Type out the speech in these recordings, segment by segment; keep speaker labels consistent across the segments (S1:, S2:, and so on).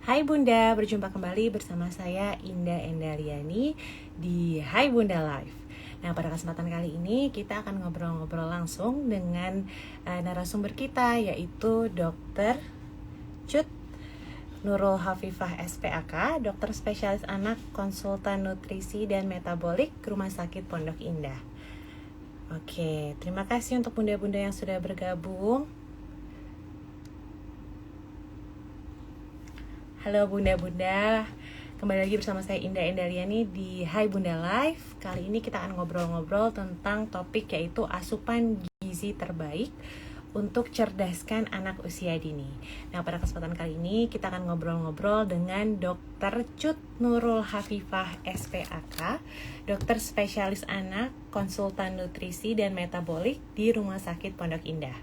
S1: Hai Bunda, berjumpa kembali bersama saya Indah Endaliani di Hai Bunda Live. Nah, pada kesempatan kali ini kita akan ngobrol-ngobrol langsung dengan narasumber kita, yaitu Dr. Cut Nurul Hafifah SPAK, dokter spesialis anak, konsultan nutrisi dan metabolik Rumah Sakit Pondok Indah. Oke, terima kasih untuk bunda-bunda yang sudah bergabung. Halo bunda-bunda, kembali lagi bersama saya Indah Endaliani di Hai Bunda Live. Kali ini kita akan ngobrol-ngobrol tentang topik yaitu asupan gizi terbaik untuk cerdaskan anak usia dini. Nah, pada kesempatan kali ini kita akan ngobrol-ngobrol dengan Dr. Cut Nurul Hafifah SPAK, dokter spesialis anak, konsultan nutrisi dan metabolik di Rumah Sakit Pondok Indah.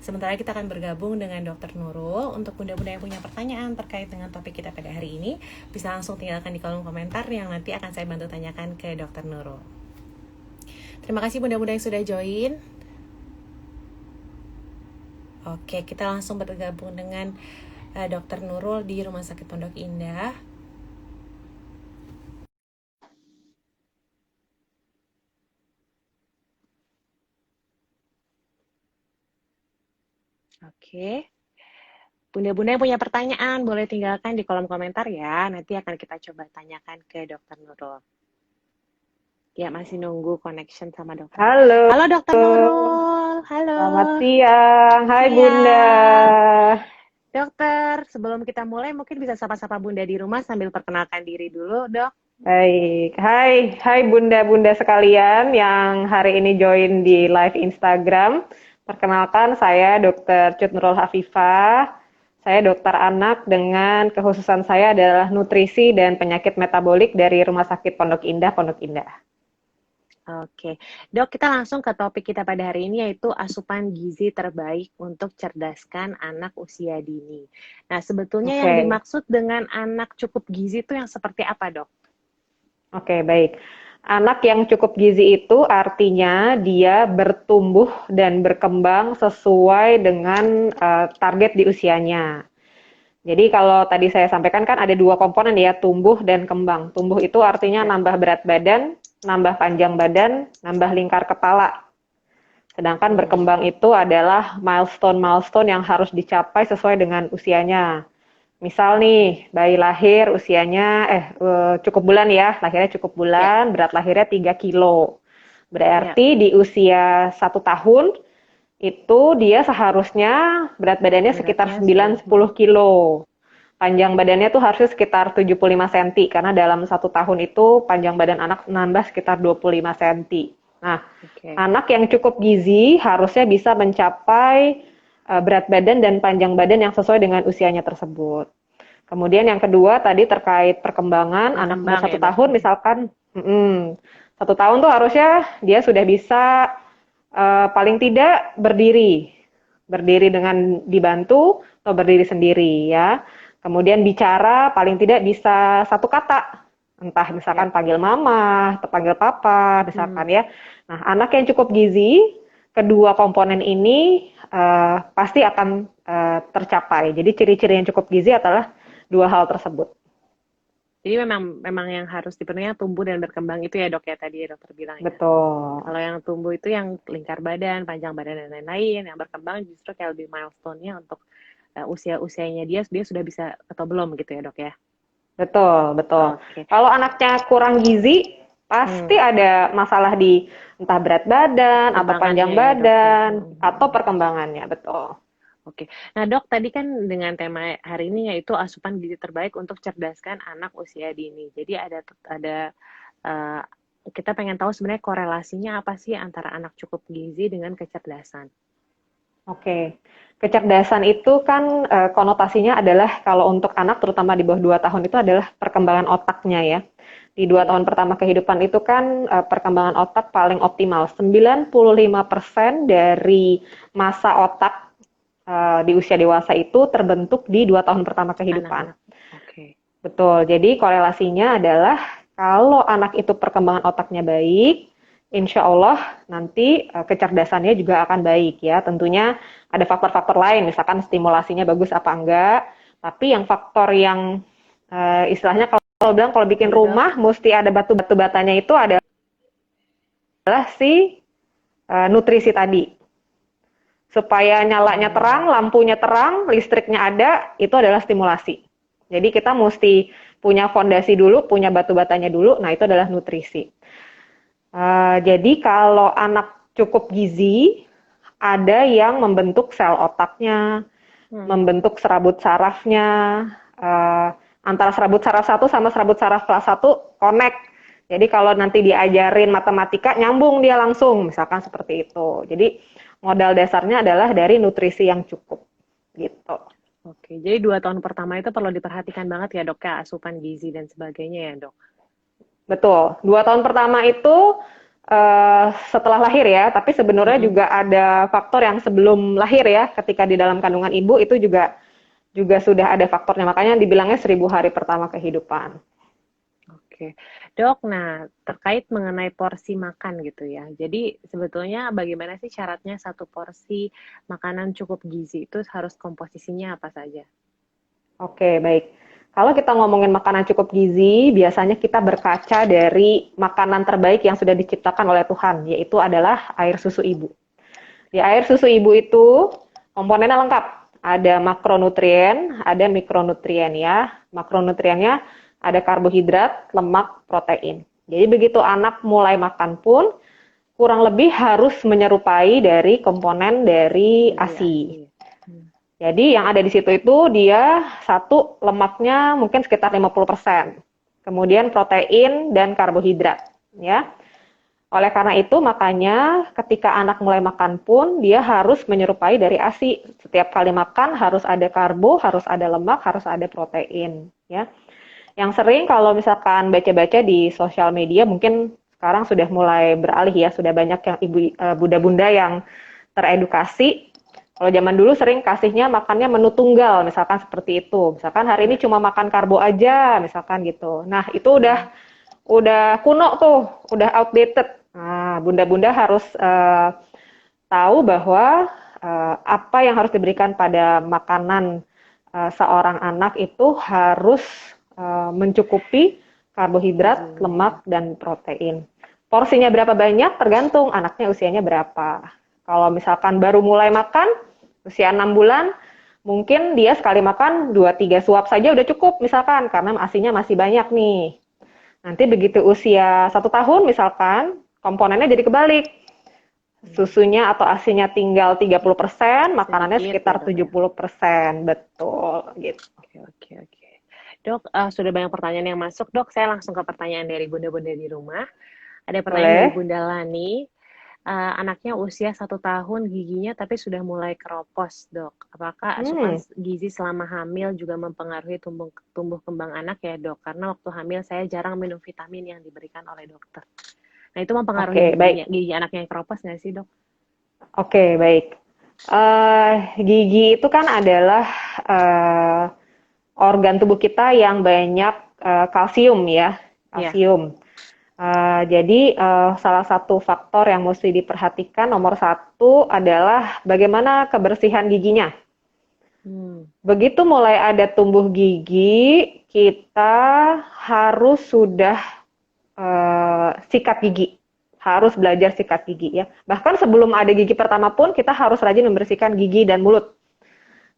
S1: Sementara kita akan bergabung dengan Dr. Nurul. Untuk bunda-bunda yang punya pertanyaan terkait dengan topik kita pada hari ini, bisa langsung tinggalkan di kolom komentar yang nanti akan saya bantu tanyakan ke Dr. Nurul. Terima kasih bunda-bunda yang sudah join. Oke, kita langsung bergabung dengan Dr. Nurul di Rumah Sakit Pondok Indah. Oke. Bunda-bunda yang punya pertanyaan boleh tinggalkan di kolom komentar ya. Nanti akan kita coba tanyakan ke Dr. Nurul. Ya, masih nunggu connection sama dokter.
S2: Halo.
S1: Halo Dr. Nurul. Halo.
S2: Selamat siang. Hai
S1: Siang.
S2: Bunda.
S1: Dokter, sebelum kita mulai mungkin bisa sapa-sapa Bunda di rumah sambil perkenalkan diri dulu, Dok.
S2: Baik. Hai Bunda-bunda sekalian yang hari ini join di live Instagram. Perkenalkan saya Dr. Cut Nurul Hafifah. Saya dokter anak dengan kekhususan saya adalah nutrisi dan penyakit metabolik dari Rumah Sakit Pondok Indah, Pondok Indah.
S1: Oke, Dok, kita langsung ke topik kita pada hari ini yaitu asupan gizi terbaik untuk cerdaskan anak usia dini. Nah, sebetulnya yang dimaksud dengan anak cukup gizi itu yang seperti apa, Dok?
S2: Oke, baik. Anak yang cukup gizi itu artinya dia bertumbuh dan berkembang sesuai dengan target di usianya. Jadi kalau tadi saya sampaikan kan ada dua komponen ya, tumbuh dan kembang. Tumbuh itu artinya nambah berat badan, nambah panjang badan, nambah lingkar kepala. Sedangkan berkembang itu adalah milestone-milestone yang harus dicapai sesuai dengan usianya. Misal nih, bayi lahir usianya cukup bulan ya, lahirnya cukup bulan, berat lahirnya 3 kilo. Berarti di usia 1 tahun itu dia seharusnya berat badannya sekitar 9-10 kilo. Panjang badannya tuh harusnya sekitar 75 cm, karena dalam 1 tahun itu panjang badan anak nambah sekitar 25 cm. Nah, anak yang cukup gizi harusnya bisa mencapai berat badan dan panjang badan yang sesuai dengan usianya tersebut. Kemudian yang kedua tadi terkait perkembangan, anak umur 1 tahun misalkan 1 tahun tuh harusnya dia sudah bisa paling tidak berdiri dengan dibantu atau berdiri sendiri ya. Kemudian bicara paling tidak bisa 1 kata, entah misalkan panggil mama atau panggil papa misalkan ya. Nah, anak yang cukup gizi, kedua komponen ini pasti akan tercapai. Jadi ciri-ciri yang cukup gizi adalah dua hal tersebut.
S1: Jadi memang yang harus dipenuhi tumbuh dan berkembang itu ya, Dok, ya tadi ya dokter bilang ya.
S2: Betul.
S1: Kalau yang tumbuh itu yang lingkar badan, panjang badan dan lain-lain. Yang berkembang justru kayak lebih milestone-nya untuk usia-usianya dia sudah bisa atau belum gitu ya, Dok ya.
S2: Betul. Kalau anaknya kurang gizi, pasti ada masalah di entah berat badan atau panjang badan atau perkembangannya, betul.
S1: Oke. Nah, Dok, tadi kan dengan tema hari ini yaitu asupan gizi terbaik untuk cerdaskan anak usia dini. Jadi ada kita pengen tahu sebenarnya korelasinya apa sih antara anak cukup gizi dengan kecerdasan.
S2: Oke. Kecerdasan itu kan konotasinya adalah kalau untuk anak terutama di bawah 2 tahun itu adalah perkembangan otaknya ya. Di 2 tahun pertama kehidupan itu kan perkembangan otak paling optimal. 95% dari masa otak di usia dewasa itu terbentuk di 2 tahun pertama kehidupan. Betul. Jadi korelasinya adalah kalau anak itu perkembangan otaknya baik, insya Allah nanti kecerdasannya juga akan baik ya. Tentunya ada faktor-faktor lain, misalkan stimulasinya bagus apa enggak, Tapi yang faktor yang istilahnya kalau bilang kalau bikin rumah mesti ada batu-batu batanya itu adalah si nutrisi tadi. Supaya nyalanya terang, lampunya terang, listriknya ada, itu adalah stimulasi. Jadi kita mesti punya fondasi dulu, punya batu batanya dulu, nah itu adalah nutrisi. Jadi kalau anak cukup gizi, ada yang membentuk sel otaknya, membentuk serabut sarafnya, antara serabut saraf 1 sama serabut saraf kelas 1 connect. Jadi kalau nanti diajarin matematika, nyambung dia langsung, misalkan seperti itu. Jadi modal dasarnya adalah dari nutrisi yang cukup, gitu.
S1: Oke, jadi 2 tahun pertama itu perlu diperhatikan banget ya dok, ya asupan gizi dan sebagainya ya dok.
S2: Betul, 2 tahun pertama itu setelah lahir ya, tapi sebenarnya juga ada faktor yang sebelum lahir ya, ketika di dalam kandungan ibu itu juga sudah ada faktornya, makanya dibilangnya 1000 hari pertama kehidupan.
S1: Oke, dok, nah terkait mengenai porsi makan gitu ya, jadi sebetulnya bagaimana sih syaratnya satu porsi makanan cukup gizi itu harus komposisinya apa saja?
S2: Oke, baik. Kalau kita ngomongin makanan cukup gizi, biasanya kita berkaca dari makanan terbaik yang sudah diciptakan oleh Tuhan, yaitu adalah air susu ibu. Di air susu ibu itu komponennya lengkap. Ada makronutrien, ada mikronutrien ya. Makronutriennya ada karbohidrat, lemak, protein. Jadi begitu anak mulai makan pun, kurang lebih harus menyerupai dari komponen dari ASI. Jadi yang ada di situ itu dia satu lemaknya mungkin sekitar 50%. Kemudian protein dan karbohidrat, ya. Oleh karena itu makanya ketika anak mulai makan pun dia harus menyerupai dari ASI. Setiap kali makan harus ada karbo, harus ada lemak, harus ada protein, ya. Yang sering kalau misalkan baca-baca di sosial media mungkin sekarang sudah mulai beralih ya, sudah banyak yang bunda-bunda yang teredukasi. Kalau zaman dulu sering kasihnya makannya menu tunggal, misalkan seperti itu. Misalkan hari ini cuma makan karbo aja, misalkan gitu. Nah, itu udah kuno tuh, udah outdated. Nah, bunda-bunda harus tahu bahwa apa yang harus diberikan pada makanan seorang anak itu harus mencukupi karbohidrat, lemak, dan protein. Porsinya berapa banyak tergantung anaknya usianya berapa. Kalau misalkan baru mulai makan, usia 6 bulan, mungkin dia sekali makan 2-3 suap saja udah cukup misalkan, karena asinya masih banyak nih. Nanti begitu usia 1 tahun misalkan, komponennya jadi kebalik. Susunya atau asinya tinggal 30%, makanannya sekitar 70%. Betul, gitu.
S1: Oke. Dok, sudah banyak pertanyaan yang masuk. Dok, saya langsung ke pertanyaan dari bunda-bunda di rumah. Ada pertanyaan dari Bunda Lani. Anaknya usia 1 tahun, giginya tapi sudah mulai keropos, dok. Apakah asupan gizi selama hamil juga mempengaruhi tumbuh kembang anak ya, dok? Karena waktu hamil saya jarang minum vitamin yang diberikan oleh dokter. Nah, itu mempengaruhi gigi anaknya yang keropos nggak sih, dok?
S2: Oke, baik. Gigi itu kan adalah organ tubuh kita yang banyak kalsium ya, kalsium. Jadi salah satu faktor yang mesti diperhatikan nomor 1 adalah bagaimana kebersihan giginya. Begitu mulai ada tumbuh gigi, kita harus sudah sikat gigi, harus belajar sikat gigi ya. Bahkan sebelum ada gigi pertama pun kita harus rajin membersihkan gigi dan mulut.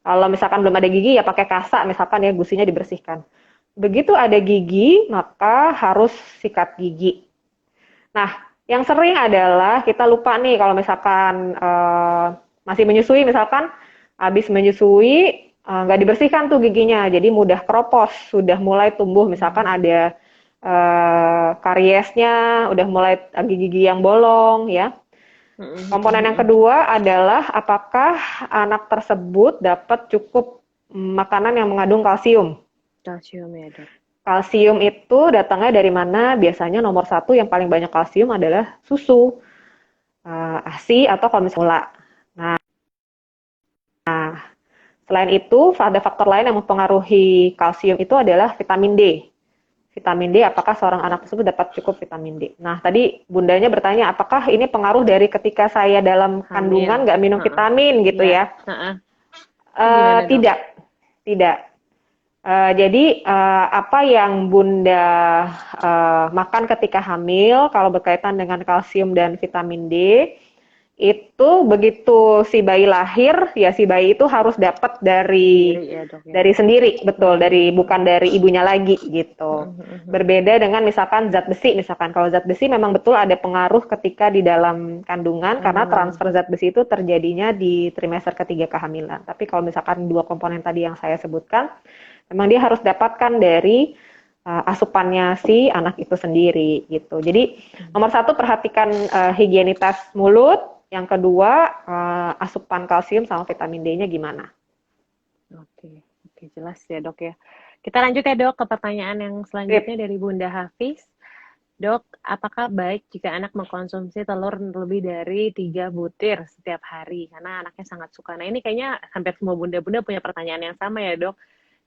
S2: Kalau misalkan belum ada gigi ya pakai kasa misalkan ya, gusinya dibersihkan. Begitu ada gigi, maka harus sikat gigi. Nah, yang sering adalah kita lupa nih kalau misalkan masih menyusui, misalkan habis menyusui nggak dibersihkan tuh giginya, jadi mudah keropos, sudah mulai tumbuh, misalkan ada kariesnya, udah mulai gigi-gigi yang bolong ya. Komponen yang kedua adalah apakah anak tersebut dapat cukup makanan yang mengandung kalsium.
S1: Kalsium ya, dok.
S2: Kalsium itu datangnya dari mana? Biasanya nomor 1 yang paling banyak kalsium adalah susu, ASI atau kalau misalnya. Nah, selain itu ada faktor lain yang mempengaruhi kalsium itu adalah vitamin D. Vitamin D, apakah seorang anak tersebut dapat cukup vitamin D? Nah, tadi bundanya bertanya, apakah ini pengaruh dari ketika saya dalam kandungan nggak minum vitamin gitu ya? Tidak. Jadi apa yang Bunda makan ketika hamil, kalau berkaitan dengan kalsium dan vitamin D, itu begitu si bayi lahir, ya si bayi itu harus dapat dari
S1: Sendiri ya dok ya.
S2: dari sendiri, betul, dari bukan dari ibunya lagi gitu.
S1: Mm-mm.
S2: Berbeda dengan misalkan zat besi, misalkan kalau zat besi memang betul ada pengaruh ketika di dalam kandungan karena
S1: Kandungan.
S2: transfer zat besi itu terjadinya di trimester ketiga kehamilan. Tapi kalau misalkan dua komponen tadi yang saya sebutkan, memang dia harus dapatkan dari asupannya si anak itu sendiri gitu. Jadi nomor satu perhatikan higienitas mulut, yang kedua asupan kalsium sama vitamin D-nya gimana.
S1: Oke, oke jelas ya dok ya. Kita lanjut ya dok ke pertanyaan yang selanjutnya
S2: Sip.
S1: dari Bunda Hafiz. Dok, apakah baik jika anak mengkonsumsi telur lebih dari 3 butir setiap hari? Karena anaknya sangat suka. Nah ini kayaknya hampir semua bunda-bunda punya pertanyaan yang sama ya dok.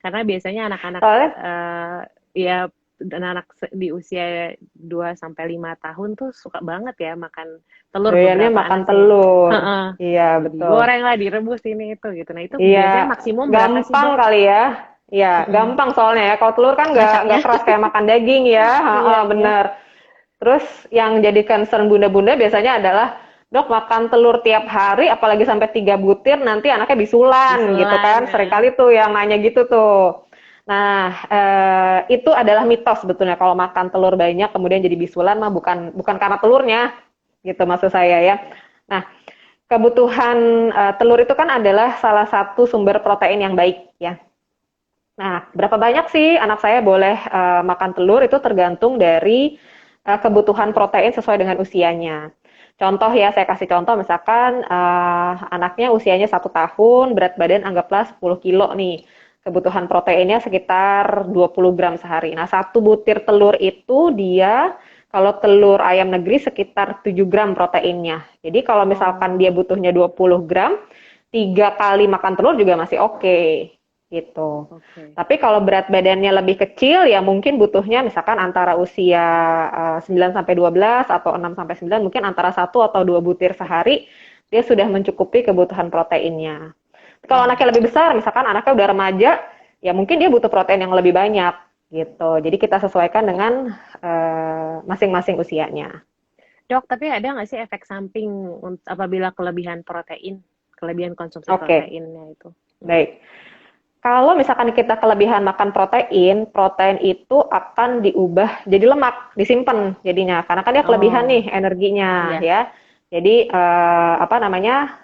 S1: Karena biasanya anak-anak
S2: Soalnya
S1: ya dan anak di usia 2 sampai 5 tahun tuh suka banget ya makan telur,
S2: doyannya
S1: beberapa
S2: makan
S1: anak sih.
S2: telur.
S1: Heeh.
S2: Iya, betul.
S1: Digoreng lah, direbus ini itu gitu. Nah itu biasanya
S2: Iya,
S1: maksimum berapa sih
S2: gampang
S1: dok?
S2: kali ya. Iya,
S1: Mm-mm.
S2: gampang soalnya ya. Kalau telur kan nggak
S1: Masaknya.
S2: keras kayak makan daging ya.
S1: Iya,
S2: Heeh,
S1: iya.
S2: bener. Terus yang jadi concern bunda-bunda biasanya adalah, dok makan telur tiap hari, apalagi sampai 3 butir, nanti anaknya bisulan gitu
S1: Bisulan.
S2: kan. Seringkali tuh yang nanya gitu tuh. Nah, itu adalah mitos sebetulnya kalau makan telur banyak kemudian jadi bisulan mah bukan bukan karena telurnya, gitu maksud saya ya. Nah, kebutuhan telur itu kan adalah salah satu sumber protein yang baik ya. Nah, berapa banyak sih anak saya boleh makan telur itu tergantung dari kebutuhan protein sesuai dengan usianya. Contoh ya, saya kasih contoh misalkan anaknya usianya 1 tahun, berat badan anggaplah 10 kilo nih. Kebutuhan proteinnya sekitar 20 gram sehari. Nah, satu butir telur itu dia kalau telur ayam negeri sekitar 7 gram proteinnya. Jadi kalau misalkan dia
S1: Oh,
S2: butuhnya 20 gram, 3 kali makan telur juga masih oke gitu.
S1: oke.
S2: Tapi kalau berat badannya lebih kecil ya mungkin butuhnya misalkan antara usia 9 sampai 12 atau 6 sampai 9 mungkin antara 1 atau 2 butir sehari dia sudah mencukupi kebutuhan proteinnya. Kalau anaknya lebih besar, misalkan anaknya udah remaja, ya mungkin dia butuh protein yang lebih banyak gitu. Jadi kita sesuaikan dengan masing-masing usianya.
S1: Dok, tapi ada nggak sih efek samping apabila kelebihan protein, kelebihan konsumsi
S2: Oke,
S1: proteinnya itu?
S2: baik. Kalau misalkan kita kelebihan makan protein, protein itu akan diubah jadi lemak, disimpan jadinya. Karena kan dia kelebihan
S1: Oh,
S2: nih energinya
S1: iya,
S2: ya. Jadi apa namanya?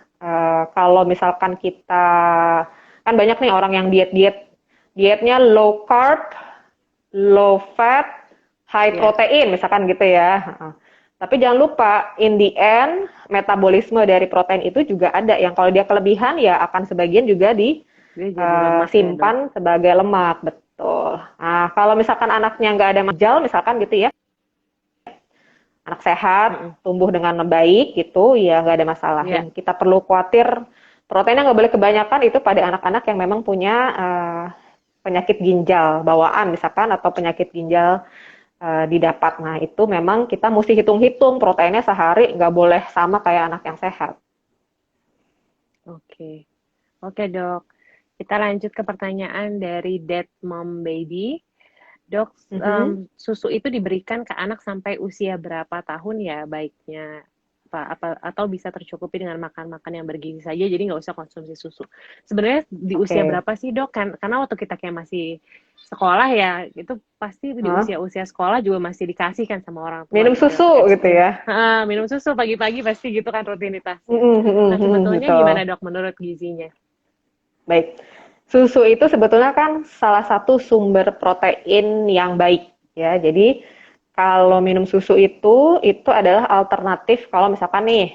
S2: Kalau misalkan kita kan banyak nih orang yang diet-diet, dietnya low carb, low fat, high
S1: iya.
S2: protein misalkan gitu ya. Tapi jangan lupa, in the end, metabolisme dari protein itu juga ada. Yang kalau dia kelebihan ya akan sebagian juga
S1: Dia jadi lemak ya, Dok.
S2: simpan sebagai lemak, betul. Nah, kalau misalkan anaknya nggak ada ginjal, misalkan gitu ya, anak sehat,
S1: Mm-mm.
S2: tumbuh dengan baik gitu, ya nggak ada masalah.
S1: Iya.
S2: Yang kita perlu khawatir, proteinnya nggak boleh kebanyakan itu pada anak-anak yang memang punya penyakit ginjal bawaan misalkan atau penyakit ginjal didapat. Nah itu memang kita mesti hitung-hitung proteinnya sehari nggak boleh sama kayak anak yang sehat.
S1: Oke. Oke, Dok. Kita lanjut ke pertanyaan dari Dead Mom Baby. Dok,
S2: Mhm.
S1: susu itu diberikan ke anak sampai usia berapa tahun ya baiknya? Apa atau bisa tercukupi dengan makan-makan yang bergizi saja, jadi nggak usah konsumsi susu. Sebenarnya di usia
S2: Oke.
S1: berapa sih dok? Karena waktu kita kayak masih sekolah ya, itu pasti di
S2: Hah?
S1: usia-usia sekolah juga masih dikasih kan sama orang tua
S2: Minum
S1: gitu.
S2: susu gitu
S1: SD,
S2: ya.
S1: minum susu pagi-pagi pasti gitu kan rutinitasnya.
S2: Mhm,
S1: Nah
S2: mhm, mhm,
S1: sebetulnya
S2: betul.
S1: gimana dok menurut gizinya?
S2: Baik. Susu itu sebetulnya kan salah satu sumber protein yang baik ya. Jadi kalau minum susu itu adalah alternatif kalau misalkan nih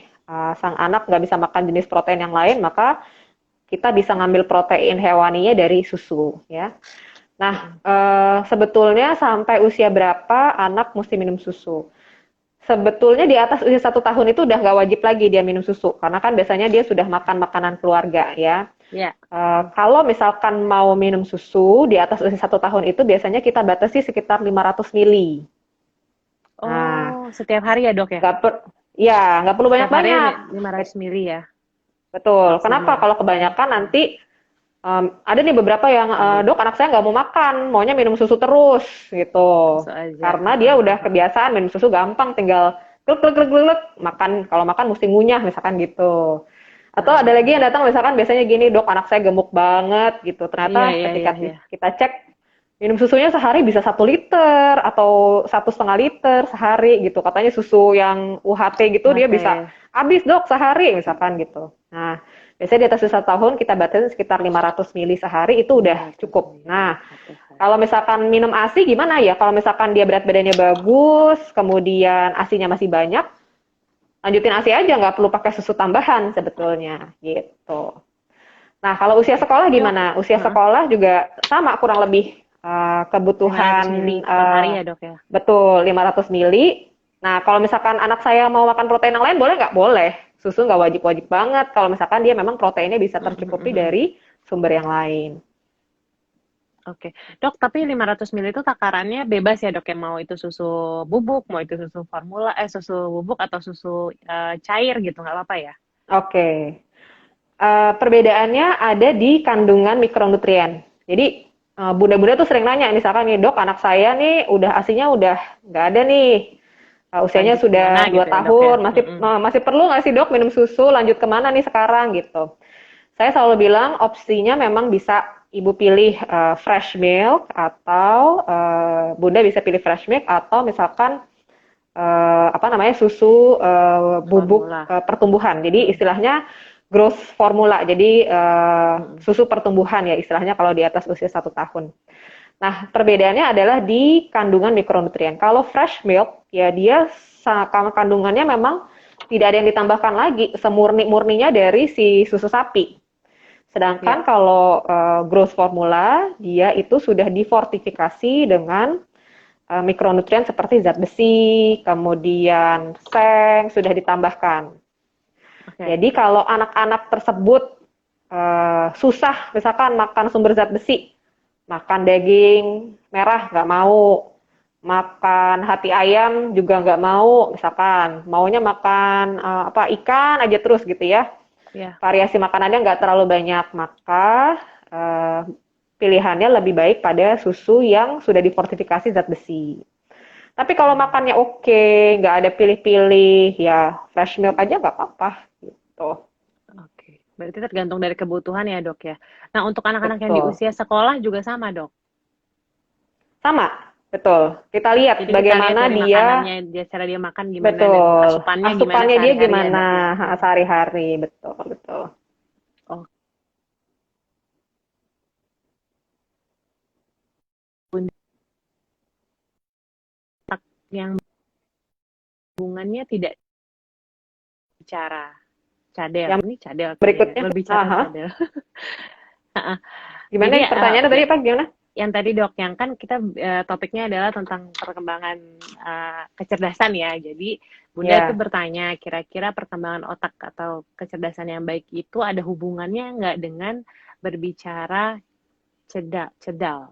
S2: sang anak nggak bisa makan jenis protein yang lain, maka kita bisa ngambil protein hewaninya dari susu ya. Nah,
S1: Mm-mm.
S2: sebetulnya sampai usia berapa anak mesti minum susu? Sebetulnya di atas usia 1 tahun itu udah nggak wajib lagi dia minum susu, karena kan biasanya dia sudah makan makanan keluarga ya.
S1: Ya.
S2: Kalau misalkan mau minum susu di atas usia 1 tahun itu biasanya kita batasi sekitar 500 mili. Nah,
S1: Oh, setiap hari ya dok ya?
S2: nggak per, ya nggak perlu
S1: Setiap hari
S2: banyak-banyak.
S1: 500 mili ya
S2: Betul. Kenapa?
S1: maksimum.
S2: Kalau kebanyakan nanti Ada nih beberapa yang dok anak saya nggak mau makan, maunya minum susu terus gitu.
S3: Susu aja.
S2: Karena dia udah kebiasaan minum susu gampang, tinggal gluk gluk gluk gluk makan. Kalau makan mesti ngunyah misalkan gitu. Atau ada lagi yang datang misalkan biasanya gini, dok anak saya gemuk banget gitu.
S3: Iya,
S2: Ternyata
S3: iya,
S2: ketika
S3: iya, iya.
S2: kita cek minum susunya sehari bisa 1 liter atau 1,5 liter sehari gitu. Katanya susu yang UHT gitu dia bisa
S3: UHT.
S2: habis dok sehari misalkan gitu. Nah, biasanya di atas usia 1 tahun kita batasin sekitar 500 mili sehari itu udah
S3: 500
S2: cukup.
S3: ml
S2: Nah,
S3: satu hari.
S2: kalau misalkan minum ASI gimana ya? Kalau misalkan dia berat badannya bagus, kemudian ASINya masih banyak, lanjutin ASI aja, nggak perlu pakai susu tambahan sebetulnya gitu. Nah, kalau usia
S3: Oke.
S2: sekolah
S3: Dok,
S2: gimana? Usia
S3: heeh,
S2: sekolah juga sama kurang lebih
S3: 500 ml
S2: kebutuhan
S3: per hari ya, Dok ya?
S2: betul 500 mili. Nah, kalau misalkan anak saya mau makan protein yang lain boleh nggak? Boleh. Susu nggak wajib-wajib banget kalau misalkan dia memang proteinnya bisa
S3: Mhm, mhm,
S2: tercukupi
S3: mhm.
S2: dari sumber yang lain.
S3: Oke. Dok, tapi 500 ml itu takarannya bebas ya, Dok, ya? Mau itu susu bubuk, mau itu susu formula, susu bubuk atau susu cair gitu, nggak apa-apa ya?
S2: Oke. Perbedaannya ada di kandungan mikronutrien. Jadi bunda-bunda tuh sering nanya, misalkan nih dok, anak saya nih udah asinya udah nggak ada nih, usianya
S3: Lanjut kemana
S2: sudah dua
S3: gitu ya, Dok ya?
S2: tahun, masih
S3: Mhm.
S2: masih perlu nggak sih dok minum susu? Lanjut kemana nih sekarang gitu? Saya selalu bilang opsinya memang bisa ibu pilih fresh milk atau bunda bisa pilih fresh milk atau misalkan apa namanya susu bubuk
S3: Formula.
S2: pertumbuhan. Jadi
S3: Mhm,
S2: istilahnya growth formula. Jadi
S3: mhm.
S2: susu pertumbuhan ya istilahnya kalau di atas usia 1 tahun. Nah perbedaannya adalah di kandungan mikronutrien. Kalau fresh milk ya dia kandungannya memang tidak ada yang ditambahkan lagi, semurni-murninya dari si susu sapi.
S3: Ya.
S2: Sedangkan kalau growth formula dia itu sudah difortifikasi dengan mikronutrien seperti zat besi, kemudian seng sudah ditambahkan.
S3: Oke.
S2: Jadi kalau anak-anak tersebut susah misalkan makan sumber zat besi, makan daging merah nggak mau, makan hati ayam juga nggak mau, misalkan maunya makan apa ikan aja terus gitu ya,
S3: Ya.
S2: variasi makanannya nggak terlalu banyak, maka uh, pilihannya lebih baik pada susu yang sudah difortifikasi zat besi. Tapi kalau
S3: Hmm.
S2: makannya oke, nggak ada pilih-pilih, ya fresh milk aja nggak apa-apa gitu.
S3: Oke. Berarti tergantung dari kebutuhan ya, Dok ya. Nah, untuk anak-anak yang di
S2: Betul.
S3: usia sekolah juga sama, Dok.
S2: Sama, betul. Kita lihat
S3: Jadi kita lihat
S2: bagaimana
S3: dari
S2: dia,
S3: makanannya, dia cara dia makan gimana dan
S2: betul.
S3: asupannya gimana
S2: Asupannya dia
S3: sehari-hari ya,
S2: gimana
S3: Dok ya.
S2: sehari-hari, betul, betul.
S3: Oh, yang hubungannya tidak bicara. Cadel.
S2: Yang
S3: Ini cadel kali ya.
S2: berikutnya,
S3: Berbicara
S2: aha.
S3: cadel.
S2: Gimana
S3: Jadi
S2: pertanyaannya tadi Pak? Gimana?
S3: yang tadi Dok, yang kan kita topiknya adalah tentang perkembangan kecerdasan ya. Jadi Bunda itu
S2: Ya,
S3: bertanya, kira-kira perkembangan otak atau kecerdasan yang baik itu ada hubungannya nggak dengan berbicara cedal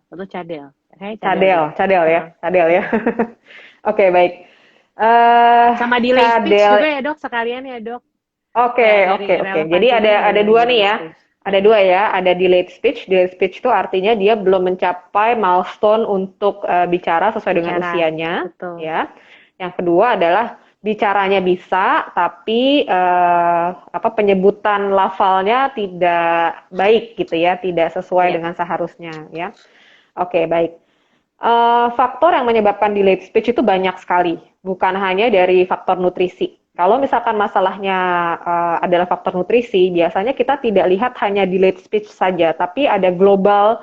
S3: atau cadel? Kayaknya cadel
S2: cadel,
S3: deh.
S2: cadel ya,
S3: Heeh.
S2: cadel ya.
S3: Heeh.
S2: Oke, baik.
S3: Sama delay speech
S2: Cadel.
S3: juga ya Dok, sekalian ya Dok.
S2: Oke,
S3: Kayak dari
S2: oke, oke. Jadi
S3: relevansinya ada
S2: ada
S3: dengan
S2: dua nih
S3: delay
S2: ya.
S3: speech.
S2: Ada dua ya. Ada delayed speech. Delayed speech itu artinya dia belum mencapai milestone untuk bicara sesuai dengan
S3: Bicara,
S2: usianya,
S3: betul.
S2: ya. Yang kedua adalah bicaranya bisa, tapi apa penyebutan lafalnya tidak baik gitu ya, tidak sesuai
S3: Ya,
S2: dengan seharusnya, ya. Oke, baik. Faktor yang menyebabkan delayed speech itu banyak sekali, bukan hanya dari faktor nutrisi. Kalau misalkan masalahnya adalah faktor nutrisi, biasanya kita tidak lihat hanya delayed speech saja, tapi ada global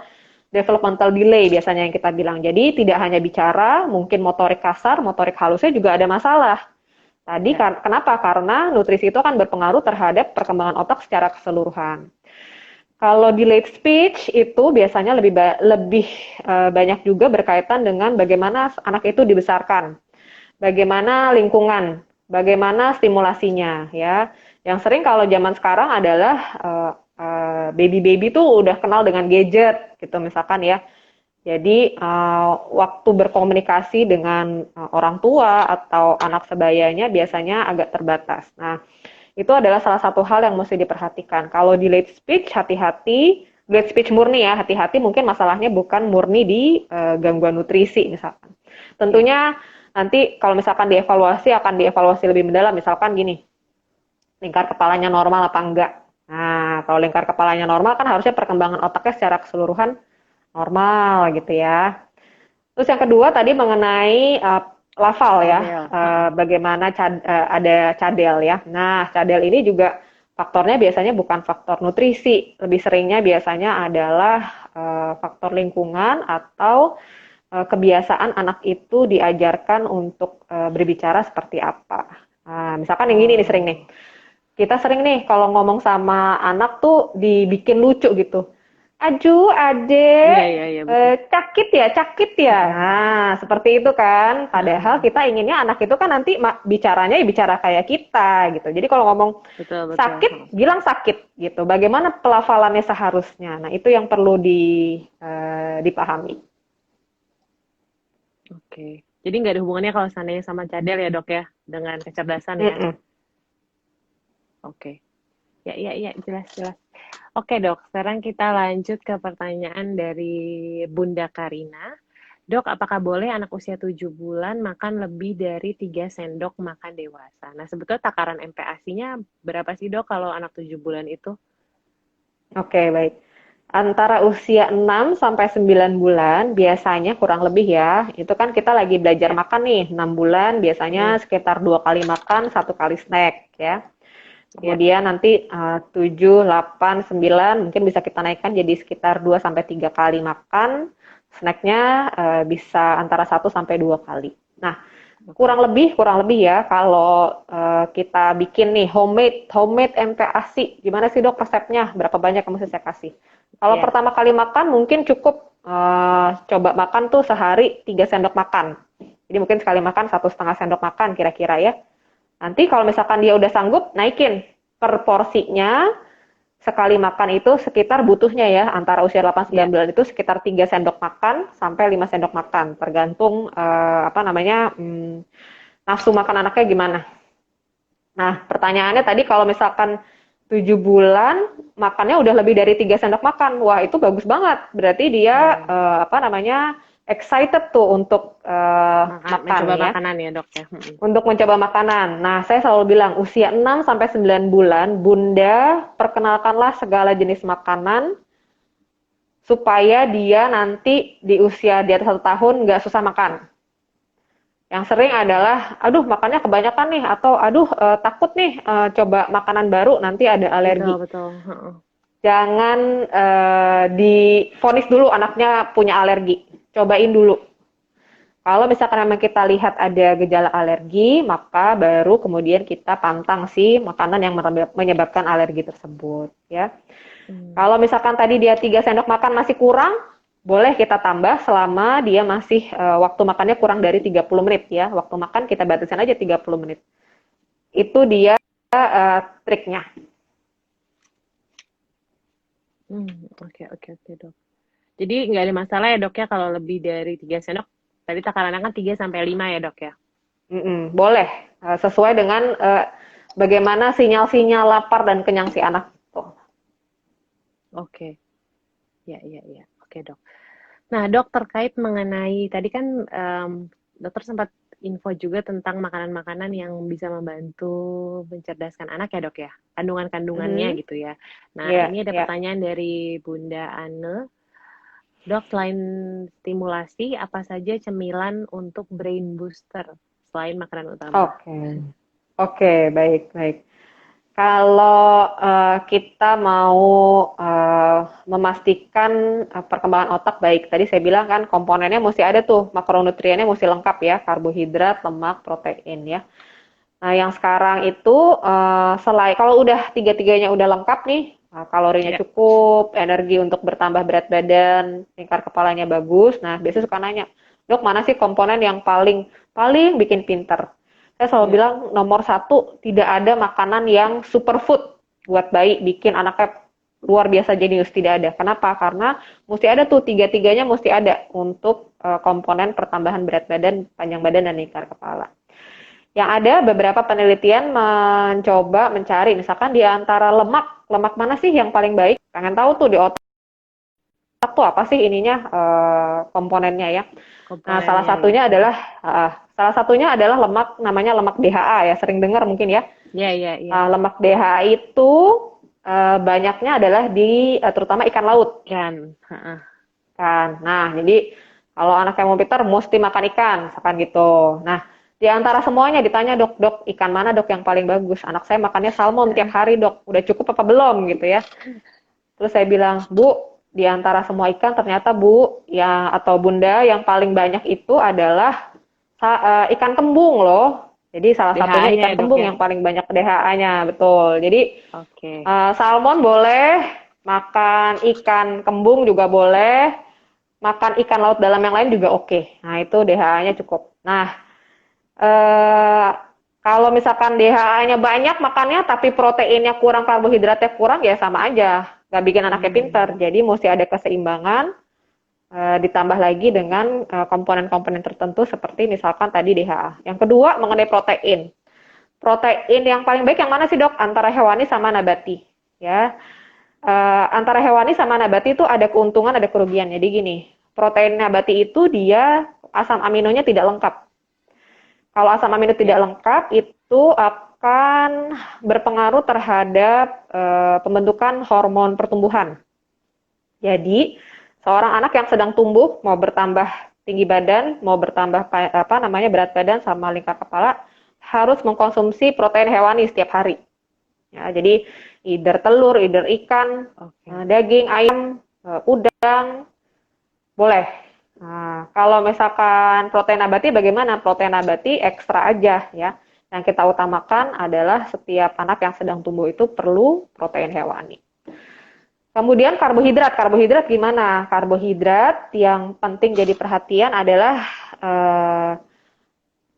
S2: developmental delay biasanya yang kita bilang. Jadi tidak hanya bicara, mungkin motorik kasar, motorik halusnya juga ada masalah. Tadi
S3: ya.
S2: kenapa? Karena nutrisi itu akan berpengaruh terhadap perkembangan otak secara keseluruhan. Kalau delayed speech itu biasanya lebih banyak juga berkaitan dengan bagaimana anak itu dibesarkan, bagaimana lingkungan, bagaimana stimulasinya, ya. Yang sering kalau zaman sekarang adalah baby-baby tuh udah kenal dengan gadget, gitu misalkan ya. Jadi waktu berkomunikasi dengan orang tua atau anak sebayanya biasanya agak terbatas. Nah, itu adalah salah satu hal yang mesti diperhatikan. Kalau delayed speech, hati-hati Late speech murni ya, hati-hati mungkin masalahnya bukan murni di gangguan nutrisi misalkan. Tentunya nanti kalau misalkan akan dievaluasi lebih mendalam, misalkan gini, lingkar kepalanya normal apa enggak. Nah, kalau lingkar kepalanya normal kan harusnya perkembangan otaknya secara keseluruhan normal gitu ya. Terus yang kedua tadi mengenai lafal ya, bagaimana ada cadel ya. Nah, cadel ini juga faktornya biasanya bukan faktor nutrisi, lebih seringnya biasanya adalah faktor lingkungan atau kebiasaan anak itu diajarkan untuk berbicara seperti apa. Nah, misalkan yang gini nih sering nih, kita sering nih kalau ngomong sama anak tuh dibikin lucu gitu. Aju, adek,
S3: Iya, betul.
S2: cakit ya. Nah, seperti itu kan. Padahal kita inginnya anak itu kan nanti bicaranya ya bicara kayak kita gitu. Jadi kalau ngomong
S3: Betul, betul.
S2: sakit, bilang sakit gitu. Bagaimana pelafalannya seharusnya. Nah, itu yang perlu dipahami.
S3: Oke. Jadi nggak ada hubungannya kalau seandainya sama cadel ya dok ya, dengan kecerdasan ya.
S2: Mm-mm.
S3: Oke. Ya, jelas. Oke dok, sekarang kita lanjut ke pertanyaan dari Bunda Karina. Dok, apakah boleh anak usia 7 bulan makan lebih dari 3 sendok makan dewasa? Nah, sebetulnya takaran MPASI-nya berapa sih dok kalau anak 7 bulan itu?
S2: Oke, baik. Antara usia 6 sampai 9 bulan biasanya kurang lebih ya. Itu kan kita lagi belajar
S3: Ya.
S2: makan nih. 6 bulan biasanya sekitar 2 kali makan, 1 kali snack ya. Kemudian nanti 7, 8, 9 mungkin bisa kita naikkan jadi sekitar 2 sampai 3 kali makan. Snacknya bisa antara 1 sampai 2 kali. Nah, kurang lebih ya kalau kita bikin nih homemade MPASI. Gimana sih dok resepnya? Berapa banyak yang mesti saya kasih? Kalau pertama kali makan mungkin cukup coba makan tuh sehari 3 sendok makan. Jadi mungkin sekali makan 1,5 sendok makan kira-kira ya. Nanti kalau misalkan dia udah sanggup, naikin per porsinya. Sekali makan itu sekitar butuhnya ya, antara usia 8-9 bulan itu sekitar 3 sendok makan sampai 5 sendok makan. Tergantung nafsu makan anaknya gimana. Nah, pertanyaannya tadi kalau misalkan 7 bulan makannya udah lebih dari 3 sendok makan. Wah, itu bagus banget. Berarti dia excited tuh untuk makan
S3: mencoba
S2: ya.
S3: makanan ya dok ya.
S2: Untuk mencoba makanan. Nah, saya selalu bilang usia 6 sampai 9 bulan, Bunda perkenalkanlah segala jenis makanan supaya dia nanti di usia di atas 1 tahun nggak susah makan. Yang sering adalah, aduh makannya kebanyakan nih, atau aduh takut nih coba makanan baru nanti ada alergi.
S3: Betul.
S2: Jangan divonis dulu anaknya punya alergi. Cobain dulu. Kalau misalkan memang kita lihat ada gejala alergi, maka baru kemudian kita pantang si makanan yang menyebabkan alergi tersebut. Ya. Kalau misalkan tadi dia 3 sendok makan masih kurang, boleh kita tambah selama dia masih waktu makannya kurang dari 30 menit ya. Waktu makan kita batasin aja 30 menit. Itu dia triknya.
S3: Oke dok. Jadi nggak ada masalah ya dok ya kalau lebih dari 3 sendok. Tadi takarannya kan 3 sampai 5 ya dok ya?
S2: Boleh. Sesuai dengan bagaimana sinyal-sinyal lapar dan kenyang si anak itu.
S3: Oke. Ya. Oke dok. Nah dok, terkait mengenai, tadi kan dokter sempat info juga tentang makanan-makanan yang bisa membantu mencerdaskan anak ya dok ya? Kandungan-kandungannya gitu ya. Nah ini ada pertanyaan dari Bunda Anne. Dok, selain stimulasi, apa saja cemilan untuk brain booster selain makanan utama?
S2: Oke, baik. Kalau kita mau memastikan perkembangan otak baik, tadi saya bilang kan komponennya mesti ada tuh, makronutriennya mesti lengkap ya, karbohidrat, lemak, protein ya. Nah, yang sekarang itu selain kalau udah tiga-tiganya udah lengkap nih, kalorinya cukup, energi untuk bertambah berat badan, lingkar kepalanya bagus. Nah, biasanya suka nanya, dok mana sih komponen yang paling bikin pinter? Saya selalu bilang nomor 1, tidak ada makanan yang superfood buat bayi, bikin anaknya luar biasa jenius, tidak ada. Kenapa? Karena mesti ada tuh, tiga-tiganya mesti ada untuk komponen pertambahan berat badan, panjang badan, dan lingkar kepala. Yang ada beberapa penelitian mencoba mencari, misalkan di antara lemak mana sih yang paling baik? Pengen tahu tuh di otak satu apa sih ininya komponennya ya. Nah,
S3: Komponennya ya.
S2: salah satunya adalah lemak, namanya lemak DHA ya, sering dengar mungkin ya.
S3: Iya, iya, iya.
S2: Lemak DHA itu banyaknya adalah di terutama ikan laut
S3: Kan. Heeh.
S2: kan. Nah, jadi kalau anak yang mau pintar mesti makan ikan, misalkan gitu. Nah, di antara semuanya ditanya dok, dok ikan mana dok yang paling bagus? Anak saya makannya salmon tiap hari dok, udah cukup apa belum gitu ya? Terus saya bilang, Bu, di antara semua ikan ternyata Bu, ya atau Bunda yang paling banyak itu adalah ikan kembung loh. Jadi salah satunya
S3: DHA-nya
S2: ikan
S3: ya dok
S2: kembung
S3: ya.
S2: yang paling banyak DHA-nya, betul. Jadi
S3: Oke.
S2: salmon boleh, makan ikan kembung juga boleh, makan ikan laut dalam yang lain juga oke. Nah itu DHA-nya cukup. Nah eh, kalau misalkan DHA-nya banyak makannya tapi proteinnya kurang, karbohidratnya kurang ya sama aja. Gak bikin anaknya pintar. Jadi mesti ada keseimbangan, ditambah lagi dengan komponen-komponen tertentu seperti misalkan tadi DHA. Yang kedua mengenai protein. Protein yang paling baik yang mana sih dok? Antara hewani sama nabati. Ya, antara hewani sama nabati itu ada keuntungan, ada kerugian. Jadi gini, protein nabati itu dia asam aminonya tidak lengkap. Kalau asam amino tidak
S3: Ya.
S2: lengkap itu akan berpengaruh terhadap pembentukan hormon pertumbuhan. Jadi, seorang anak yang sedang tumbuh mau bertambah tinggi badan, mau bertambah apa namanya berat badan sama lingkar kepala harus mengkonsumsi protein hewani setiap hari. Ya, jadi either telur, either ikan,
S3: Oke.
S2: daging, ayam, udang, boleh. Nah, kalau misalkan protein nabati bagaimana? Protein nabati ekstra aja ya. Yang kita utamakan adalah setiap anak yang sedang tumbuh itu perlu protein hewani. Kemudian karbohidrat. Karbohidrat gimana? Karbohidrat yang penting jadi perhatian adalah eh,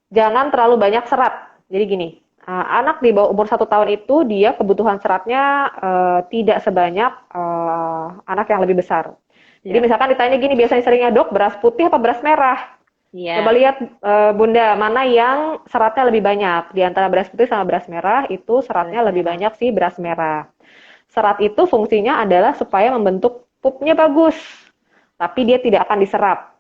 S2: jangan terlalu banyak serat. Jadi gini, anak di bawah umur 1 tahun itu dia kebutuhan seratnya tidak sebanyak anak yang lebih besar. Jadi
S3: Ya.
S2: misalkan ditanya gini, biasanya seringnya dok beras putih apa beras merah? Coba
S3: Iya.
S2: lihat Bunda, mana yang seratnya lebih banyak? Di antara beras putih sama beras merah itu seratnya
S3: Beras
S2: lebih
S3: merah.
S2: banyak sih beras merah. Serat itu fungsinya adalah supaya membentuk pupnya bagus, tapi dia tidak akan diserap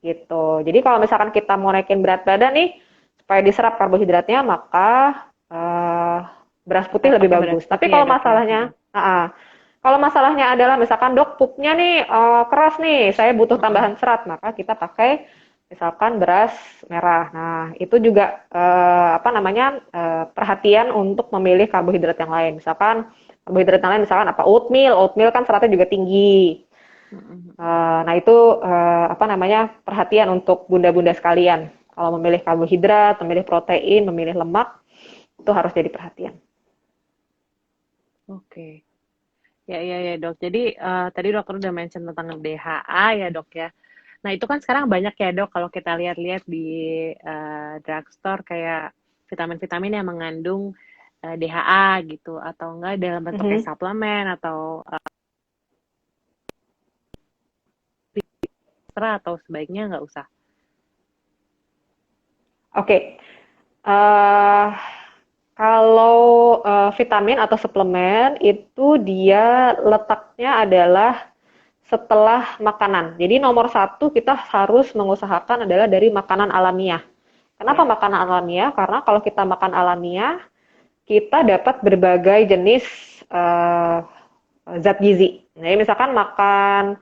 S2: gitu. Jadi kalau misalkan kita mau naikin berat badan nih, supaya diserap karbohidratnya, maka uh, beras putih
S3: Kita
S2: lebih
S3: pakai beras
S2: bagus. Tapi
S3: putih ya
S2: kalau
S3: dok ya.
S2: masalahnya, kalau masalahnya adalah misalkan dok pupnya nih keras nih, saya butuh tambahan serat, maka kita pakai misalkan beras merah. Nah itu juga apa namanya perhatian untuk memilih karbohidrat yang lain. Misalkan karbohidrat yang lain, misalkan apa oatmeal, oatmeal kan seratnya juga tinggi. Nah itu apa namanya perhatian untuk bunda-bunda sekalian. Kalau memilih karbohidrat, memilih protein, memilih lemak itu harus jadi perhatian.
S3: Oke. Ya, ya, ya dok. Jadi tadi dokter udah mention tentang DHA ya dok ya. Nah itu kan sekarang banyak ya dok kalau kita lihat-lihat di drugstore kayak vitamin-vitamin yang mengandung DHA gitu atau enggak dalam bentuk kayak
S2: Mhm.
S3: suplemen atau ekstra atau sebaiknya nggak usah.
S2: Oke, eh, kalau vitamin atau suplemen itu dia letaknya adalah setelah makanan. Jadi nomor satu kita harus mengusahakan adalah dari makanan alamiah. Kenapa
S3: Ya.
S2: makanan alamiah? Karena kalau kita makan alamiah, kita dapat berbagai jenis eh, zat gizi. Jadi misalkan makan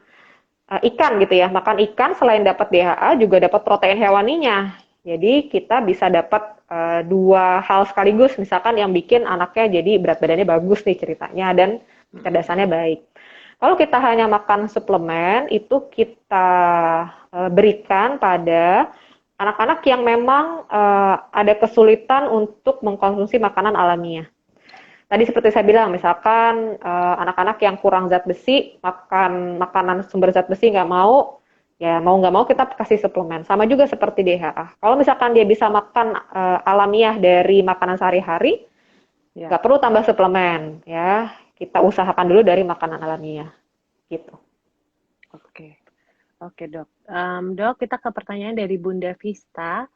S2: ikan gitu ya, makan ikan selain dapat DHA juga dapat protein hewaninya. Jadi kita bisa dapat dua hal sekaligus, misalkan yang bikin anaknya jadi berat badannya bagus nih ceritanya dan kecerdasannya baik. Kalau kita hanya makan suplemen, itu kita berikan pada anak-anak yang memang ada kesulitan untuk mengkonsumsi makanan alamiah. Tadi seperti saya bilang, misalkan anak-anak yang kurang zat besi, makan makanan sumber zat besi nggak mau, ya mau nggak mau kita kasih suplemen. Sama juga seperti DHA. Kalau misalkan dia bisa makan alamiah dari makanan sehari-hari,
S3: Ya.
S2: nggak perlu tambah suplemen, ya. Kita usahakan dulu dari makanan alamiah, gitu.
S3: Oke. Oke dok. Dok kita ke pertanyaan dari Bunda Vista.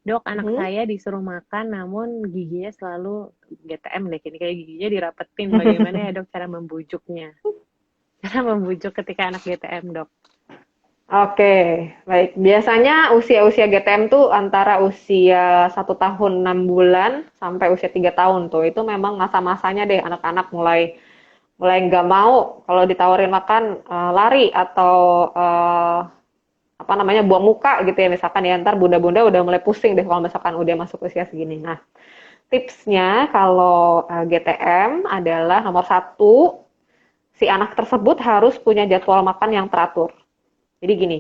S3: Dok, anak
S2: Mhm.
S3: saya disuruh makan namun giginya selalu GTM deh, kayak giginya dirapetin. Bagaimana ya dok cara membujuknya? cara membujuk ketika anak GTM, Dok?
S2: Oke, baik. Biasanya usia-usia GTM tuh antara usia 1 tahun 6 bulan sampai usia 3 tahun tuh. Itu memang masa-masanya deh anak-anak mulai mulai nggak mau kalau ditawarin makan lari atau apa namanya buang muka gitu ya misalkan ya ntar bunda-bunda udah mulai pusing deh kalau misalkan udah masuk usia segini. Nah, tipsnya kalau GTM adalah nomor satu, si anak tersebut harus punya jadwal makan yang teratur. Jadi gini,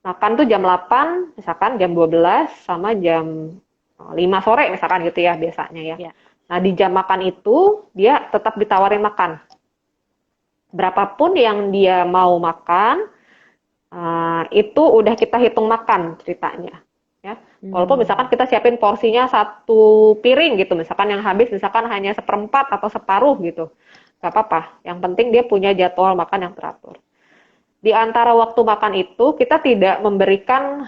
S2: makan tuh jam 8, misalkan jam 12 sama jam 5 sore misalkan gitu ya biasanya ya.
S3: Ya.
S2: Nah, di jam makan itu dia tetap ditawarin makan. Berapapun yang dia mau makan, itu udah kita hitung makan ceritanya. Ya. Walaupun misalkan kita siapin porsinya 1 piring gitu, misalkan yang habis misalkan hanya seperempat atau separuh gitu. Gak apa-apa, yang penting dia punya jadwal makan yang teratur. Di antara waktu makan itu kita tidak memberikan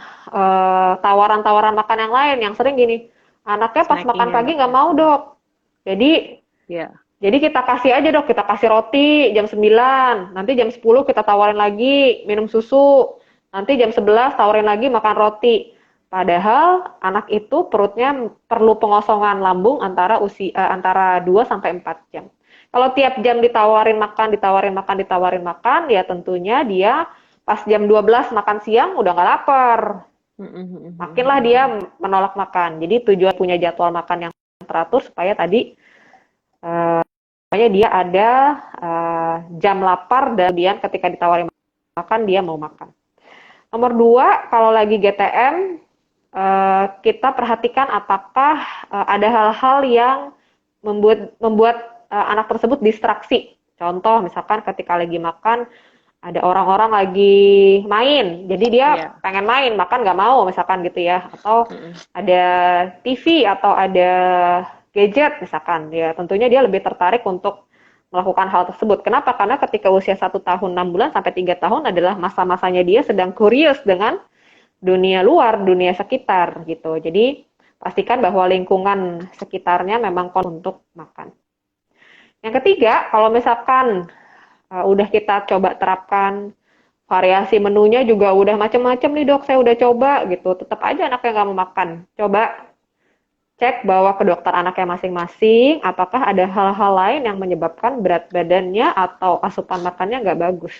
S2: tawaran-tawaran makan yang lain yang sering gini, anaknya pas
S3: Snacking
S2: makan
S3: ya,
S2: pagi
S3: Dok,
S2: nggak
S3: ya?
S2: mau dok, jadi
S3: Ya.
S2: jadi kita kasih aja dok, kita kasih roti jam 9, nanti jam 10 kita tawarin lagi minum susu, nanti jam 11 tawarin lagi makan roti. Padahal anak itu perutnya perlu pengosongan lambung antara 2 sampai 4 jam. Kalau tiap jam ditawarin makan, ditawarin makan, ditawarin makan, ya tentunya dia pas jam 12 makan siang udah nggak lapar. Makinlah dia menolak makan. Jadi tujuan punya jadwal makan yang teratur supaya tadi supaya dia ada jam lapar dan kemudian ketika ditawarin makan dia mau makan. Nomor 2, kalau lagi GTM kita perhatikan apakah ada hal-hal yang membuat anak tersebut distraksi. Contoh misalkan ketika lagi makan ada orang-orang lagi main, jadi dia pengen main, makan nggak mau misalkan gitu ya. Atau ada TV atau ada gadget misalkan, ya tentunya dia lebih tertarik untuk melakukan hal tersebut. Kenapa? Karena ketika usia 1 tahun 6 bulan sampai 3 tahun adalah masa-masanya dia sedang curious dengan dunia luar, dunia sekitar gitu. Jadi pastikan bahwa lingkungan sekitarnya memang untuk makan. Yang ketiga, kalau misalkan udah kita coba terapkan variasi menunya juga udah macam-macam nih dok, saya udah coba gitu, tetap aja anaknya nggak mau makan. Coba cek bawa ke dokter anaknya masing-masing, apakah ada hal-hal lain yang menyebabkan berat badannya atau asupan makannya nggak bagus.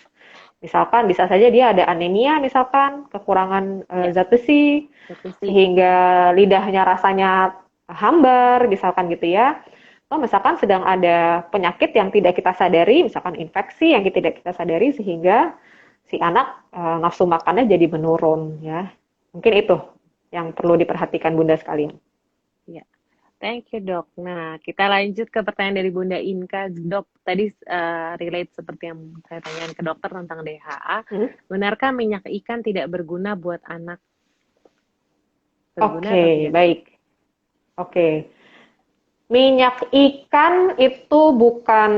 S2: Misalkan bisa saja dia ada anemia misalkan, kekurangan zat besi, sehingga lidahnya rasanya hambar misalkan gitu ya. Atau misalkan sedang ada penyakit yang tidak kita sadari, misalkan infeksi yang tidak kita sadari sehingga si anak nafsu makannya jadi menurun ya. Mungkin itu yang perlu diperhatikan Bunda sekalian.
S3: Ya. Thank you, Dok. Nah, kita lanjut ke pertanyaan dari Bunda Inka. Dok, tadi relate seperti yang saya tanyakan ke dokter tentang DHA. Benarkah minyak ikan tidak berguna buat anak?
S2: Oke, baik. Oke. Minyak ikan itu bukan,